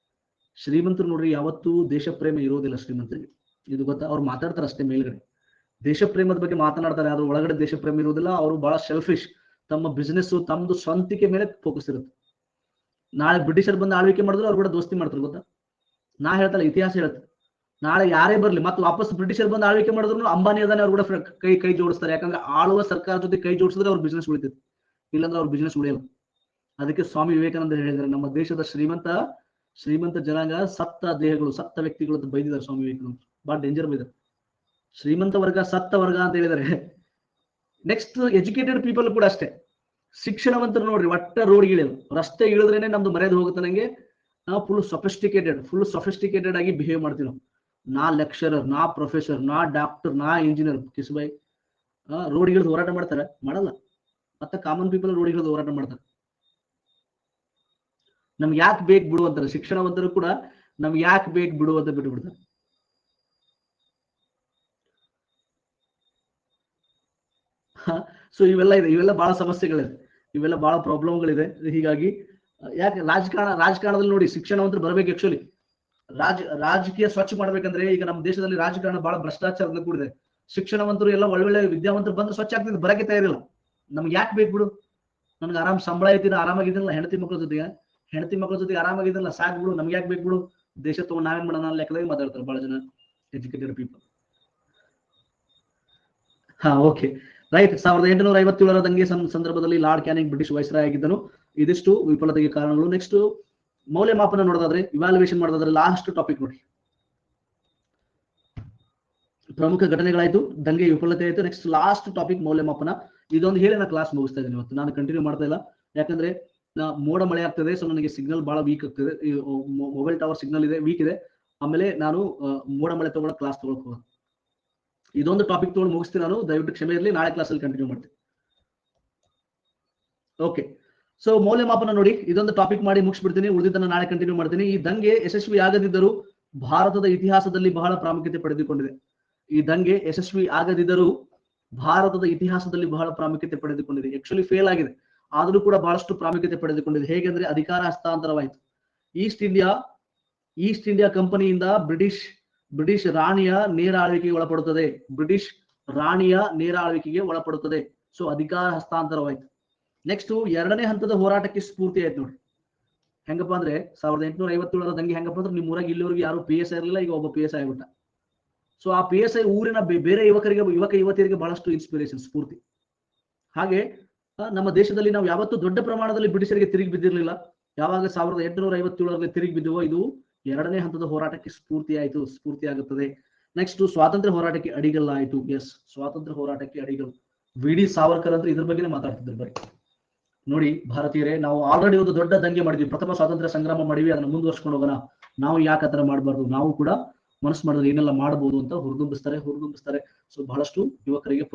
ಶ್ರೀಮಂತರು ನೋಡ್ರಿ ಯಾವತ್ತೂ ದೇಶ ಪ್ರೇಮ ಇರೋದಿಲ್ಲ ಶ್ರೀಮಂತರಿಗೆ, ಇದು ಗೊತ್ತಾ? ಅವ್ರು ಮಾತಾಡ್ತಾರೆ ಅಷ್ಟೇ ಮೇಲ್ಗಡೆ, ದೇಶ ಪ್ರೇಮದ ಬಗ್ಗೆ ಮಾತನಾಡ್ತಾರೆ, ಆದ್ರೆ ಒಳಗಡೆ ದೇಶ ಪ್ರೇಮ ಇರುವುದಿಲ್ಲ. ಅವರು ಬಹಳ ಸೆಲ್ಫಿಶ್, ತಮ್ಮ ಬಿಸ್ನೆಸ್ ತಮ್ಮದು ಸ್ವಂತಿಕೆ ಮೇಲೆ ಫೋಕಸ್ ಇರುತ್ತೆ. ನಾಳೆ ಬ್ರಿಟಿಷರ್ ಬಂದು ಆಳ್ವಿಕೆ ಮಾಡಿದ್ರು ಅವ್ರು ಕೂಡ ದೋಸ್ತಿ ಮಾಡ್ತಾರೆ, ಗೊತ್ತಾ? ನಾ ಹೇಳ್ತಲ್ಲ, ಇತಿಹಾಸ ಹೇಳುತ್ತೆ. ನಾಳೆ ಯಾರೇ ಬರ್ಲಿ ಮತ್ತೆ ವಾಪಸ್ ಬ್ರಿಟಿಷರ್ ಬಂದು ಆಳ್ವಿಕೆ ಮಾಡಿದ್ರು ಅಂಬಾನಿ ಅದಾನೆ ಅವ್ರು ಕೂಡ ಕೈ ಜೋಡಿಸ್ತಾರೆ. ಯಾಕಂದ್ರೆ ಆಳುವ ಸರ್ಕಾರ ಜೊತೆ ಕೈ ಜೋಡಿಸಿದ್ರೆ ಅವ್ರ ಬಿಸ್ನೆಸ್ ಉಳಿತೈತಿ, ಇಲ್ಲಾಂದ್ರೆ ಅವ್ರ ಬಿಸ್ನೆಸ್ ಉಳಿಯಲ್ಲ. ಅದಕ್ಕೆ ಸ್ವಾಮಿ ವಿವೇಕಾನಂದ ಹೇಳಿದ್ದಾರೆ, ನಮ್ಮ ದೇಶದ ಶ್ರೀಮಂತ ಜನಾಂಗ ಸತ್ತ ದೇಹಗಳು, ಸತ್ತ ವ್ಯಕ್ತಿಗಳು ಅಂತ ಬೈದಿದ್ದಾರೆ ಸ್ವಾಮಿ ವಿವೇಕಾನಂದ. ಬಹಳ ಡೇಂಜರ್ ಬೈದಾರೆ. ಶ್ರೀಮಂತ ವರ್ಗ ಸತ್ತ ವರ್ಗ ಅಂತ ಹೇಳಿದ್ದಾರೆ. ನೆಕ್ಸ್ಟ್ ಎಜುಕೇಟೆಡ್ ಪೀಪಲ್ ಕೂಡ ಅಷ್ಟೇ. ಶಿಕ್ಷಣವಂತರು ನೋಡ್ರಿ ಒಟ್ಟ ರೋಡ್ ಇಳಿಯಲ್ಲ, ರಸ್ತೆ ಇಳಿದ್ರೇನೆ ನಮ್ದು ಮರ್ಯಾದೆ ಹೋಗುತ್ತೆ. ನಂಗೆ ನಾವು ಫುಲ್ ಸೊಫಿಸ್ಟಿಕೇಟೆಡ್ ಆಗಿ ಬಿಹೇವ್ ಮಾಡ್ತೀವಿ ನಾವು. ನಾ ಲೆಕ್ಚರರ್, ನಾ ಪ್ರೊಫೆಸರ್, ನಾ ಡಾಕ್ಟರ್, ನಾ ಇಂಜಿನಿಯರ್. ಕಿಸ್ಬಾಯ್ ರೋಡ್ ಇಳಿದು ಹೋರಾಟ ಮಾಡ್ತಾರೆ? ಮಾಡಲ್ಲ. ಮತ್ತೆ ಕಾಮನ್ ಪೀಪಲ್ ರೋಡ್ ಇಳಿದು ಹೋರಾಟ ಮಾಡ್ತಾರೆ. ನಮ್ಗೆ ಯಾಕೆ ಬೇಕು ಬಿಡು ಅಂತಾರೆ. ಶಿಕ್ಷಣವಂತರು ಕೂಡ ನಮ್ಗೆ ಯಾಕೆ ಬೇಕು ಬಿಡು ಅಂತ ಬಿಟ್ಟು ಬಿಡ್ತಾರೆ. ಸೊ ಇವೆಲ್ಲ ಬಹಳ ಸಮಸ್ಯೆಗಳಿದೆ, ಇವೆಲ್ಲ ಬಹಳ ಪ್ರಾಬ್ಲಮ್ಗಳಿದೆ. ಹೀಗಾಗಿ ಯಾಕೆ ರಾಜಕಾರಣದಲ್ಲಿ ನೋಡಿ ಶಿಕ್ಷಣವಂತರು ಬರ್ಬೇಕು. ಆಕ್ಚುಲಿ ರಾಜಕೀಯ ಸ್ವಚ್ಛ ಮಾಡ್ಬೇಕಂದ್ರೆ ಈಗ ನಮ್ಮ ದೇಶದಲ್ಲಿ ರಾಜಕಾರಣ ಬಹಳ ಭ್ರಷ್ಟಾಚಾರದಿಂದ ಕೂಡಿದೆ. ಶಿಕ್ಷಣವಂತರು ಎಲ್ಲ ಒಳ್ಳೊಳ್ಳೆ ವಿದ್ಯಾವಂತರು ಬಂದ್ರೆ ಸ್ವಚ್ಛ ಆಗ್ತಿದ್ದು, ಬರಕ್ಕೆ ತಯಾರಿಲ್ಲ. ನಮ್ಗೆ ಯಾಕೆ ಬೇಕು ಬಿಡು, ನನ್ಗೆ ಆರಾಮ್ ಸಂಬಳ ಐತಿನ, ಆರಾಮಾಗಿದ್ದಿಲ್ಲ, ಹೆಂಡತಿ ಮಕ್ಕಳ ಜೊತೆಗೆ ಆರಾಮಾಗಿದ್ದಿಲ್ಲ, ಸಾಕು ಬಿಡು, ನಮ್ಗೆ ಯಾಕೆ ಬೇಕು ಬಿಡು, ದೇಶ ತಗೊಂಡು ನಾವೇನ್ ಮಾಡೋಣ ಲೆಕ್ಕದಾಗ ಮಾತಾಡ್ತಾರೆ ಬಹಳ ಜನ ಎಜುಕೇಟೆಡ್ ಪೀಪಲ್. Okay right. 1857ರ ದಂಗೆ ಸಂದರ್ಭದಲ್ಲಿ ಲಾರ್ಡ್ ಕ್ಯಾನಿಂಗ್ ಬ್ರಿಟಿಷ್ ವೈಸ್ರಾಯ್ ಆಗಿದ್ದನು. ಇದಿಷ್ಟು ವಿಫಲತೆಗೆ ಕಾರಣಗಳು. ನೆಕ್ಸ್ಟ್ ಮೌಲ್ಯಮಾಪನ ನೋಡೋದಾದ್ರೆ, ಇವ್ಯಾಲ್ಯೂಯೇಷನ್ ಮಾಡೋದಾದ್ರೆ, ಲಾಸ್ಟ್ ಟಾಪಿಕ್ ನೋಡಿ. ಪ್ರಮುಖ ಘಟನೆಗಳಾಯ್ತು, ದಂಗೆ ವಿಫಲತೆ ಆಯ್ತು. ನೆಕ್ಸ್ಟ್ ಲಾಸ್ಟ್ ಟಾಪಿಕ್ ಮೌಲ್ಯಮಾಪನ. ಇದೊಂದು ಹೇಳಿ ನಾನು ಕ್ಲಾಸ್ ಮುಗಿಸ್ತಾ ಇದ್ದೀನಿ ಇವತ್ತು. ನಾನು ಕಂಟಿನ್ಯೂ ಮಾಡ್ತಾ ಇಲ್ಲ, ಯಾಕಂದ್ರೆ ಮೋಡ ಮಳೆ ಆಗ್ತದೆ. ಸೊ ನನಗೆ ಸಿಗ್ನಲ್ ಬಹಳ ವೀಕ್ ಆಗ್ತದೆ, ಮೊಬೈಲ್ ಟವರ್ ಸಿಗ್ನಲ್ ಇದೆ, ವೀಕ್ ಇದೆ. ಆಮೇಲೆ ನಾನು ಮೋಡ ಮಳೆ ತಗೊಳ್ಳೋ ಕ್ಲಾಸ್ ತಗೊಳಕ್ ಹೋಗೋದು. ಇದೊಂದು ಟಾಪಿಕ್ ತಗೊಂಡು ಮುಗಿಸ್ತೀನಿ ನಾನು, ದಯವಿಟ್ಟು ಕ್ಷಮೆ ಇರಲಿ. ನಾಳೆ ಕ್ಲಾಸಲ್ಲಿ ಕಂಟಿನ್ಯೂ ಮಾಡ್ತೀನಿ. ಓಕೆ, ಸೊ ಮೌಲ್ಯಮಾಪನ ನೋಡಿ, ಇದೊಂದು ಟಾಪಿಕ್ ಮಾಡಿ ಮುಗಿಸ್ಬಿಡ್ತೀನಿ, ಉಳಿದಿದ್ದನ್ನ ನಾಳೆ ಕಂಟಿನ್ಯೂ ಮಾಡ್ತೀನಿ. ಈ ದಂಗೆ ಯಶಸ್ವಿ ಆಗದಿದ್ದರೂ ಭಾರತದ ಇತಿಹಾಸದಲ್ಲಿ ಬಹಳ ಪ್ರಾಮುಖ್ಯತೆ ಪಡೆದುಕೊಂಡಿದೆ. ಈ ದಂಗೆ ಯಶಸ್ವಿ ಆಗದಿದ್ದರೂ ಭಾರತದ ಇತಿಹಾಸದಲ್ಲಿ ಬಹಳ ಪ್ರಾಮುಖ್ಯತೆ ಪಡೆದುಕೊಂಡಿದೆ. ಆಕ್ಚುಲಿ ಫೇಲ್ ಆಗಿದೆ, ಆದರೂ ಕೂಡ ಬಹಳಷ್ಟು ಪ್ರಾಮುಖ್ಯತೆ ಪಡೆದುಕೊಂಡಿದೆ. ಹೇಗೆಂದ್ರೆ ಅಧಿಕಾರ ಹಸ್ತಾಂತರವಾಯಿತು. ಈಸ್ಟ್ ಇಂಡಿಯಾ ಕಂಪನಿಯಿಂದ ಬ್ರಿಟಿಷ್ ರಾಣಿಯ ನೇರ ಆಳ್ವಿಕೆಗೆ ಒಳಪಡುತ್ತದೆ. ಬ್ರಿಟಿಷ್ ರಾಣಿಯ ನೇರ ಆಳ್ವಿಕೆಗೆ ಒಳಪಡುತ್ತದೆ. ಸೊ ಅಧಿಕಾರ ಹಸ್ತಾಂತರವಾಯಿತು. ನೆಕ್ಸ್ಟ್ ಎರಡನೇ ಹಂತದ ಹೋರಾಟಕ್ಕೆ ಸ್ಫೂರ್ತಿ ಆಯ್ತು ನೋಡ್ರಿ. ಹೆಂಗಪ್ಪ ಅಂದ್ರೆ 1857 ದಂಗೆ ಹೆಂಗಪ್ಪ ಅಂದ್ರೆ ನಿಮ್ಮ ಊರಾಗ ಇಲ್ಲಿವರೆಗೂ ಯಾರು PSI ಇರಲಿಲ್ಲ, ಈಗ ಒಬ್ಬ PSI ಆಗ್ಬಿಟ್ಟ. ಸೊ ಆ PSI ಊರಿನ ಬೇರೆ ಯುವಕ ಯುವತಿಯರಿಗೆ ಬಹಳಷ್ಟು ಇನ್ಸ್ಪಿರೇಷನ್, ಸ್ಫೂರ್ತಿ. ಹಾಗೆ ನಮ್ಮ ದೇಶದಲ್ಲಿ ನಾವು ಯಾವತ್ತೂ ದೊಡ್ಡ ಪ್ರಮಾಣದಲ್ಲಿ ಬ್ರಿಟಿಷರಿಗೆ ತಿರುಗಿ ಬಿದ್ದಿರಲಿಲ್ಲ. ಯಾವಾಗ 1857 ತಿರುಗಿ ಬಿದ್ದುವೋ ಇದು ಎರಡನೇ ಹಂತದ ಹೋರಾಟಕ್ಕೆ ಸ್ಫೂರ್ತಿ ಆಗುತ್ತದೆ. ನೆಕ್ಸ್ಟ್ ಸ್ವಾತಂತ್ರ್ಯ ಹೋರಾಟಕ್ಕೆ ಅಡಿಗಲ್ಲ ಆಯ್ತು. ಎಸ್, ಸ್ವಾತಂತ್ರ್ಯ ಹೋರಾಟಕ್ಕೆ ಅಡಿಗಲ್ VD ಸಾವರ್ಕರ್ ಅಂತ ಇದ್ರ ಬಗ್ಗೆ ಮಾತಾಡ್ತಿದ್ರು. ಬರೀ ನೋಡಿ ಭಾರತೀಯರೇ, ನಾವು ಆಲ್ರೆಡಿ ಒಂದು ದೊಡ್ಡ ದಂಗೆ ಮಾಡಿದ್ವಿ, ಪ್ರಥಮ ಸ್ವಾತಂತ್ರ್ಯ ಸಂಗ್ರಾಮ ಮಾಡಿವಿ, ಅದನ್ನ ಮುಂದುವರ್ಸ್ಕೊಂಡು ಹೋಗೋಣ. ನಾವು ಯಾಕೆ ಆತರ ಮಾಡಬಾರ್ದು, ನಾವು ಕೂಡ ಮನಸ್ಸು ಮಾಡಿದ್ರೆ ಏನೆಲ್ಲ ಮಾಡಬಹುದು ಅಂತ ಹುರಿದುಂಬಿಸ್ತಾರೆ. ಸೊ ಬಹಳಷ್ಟು ಯುವಕರಿಗೆ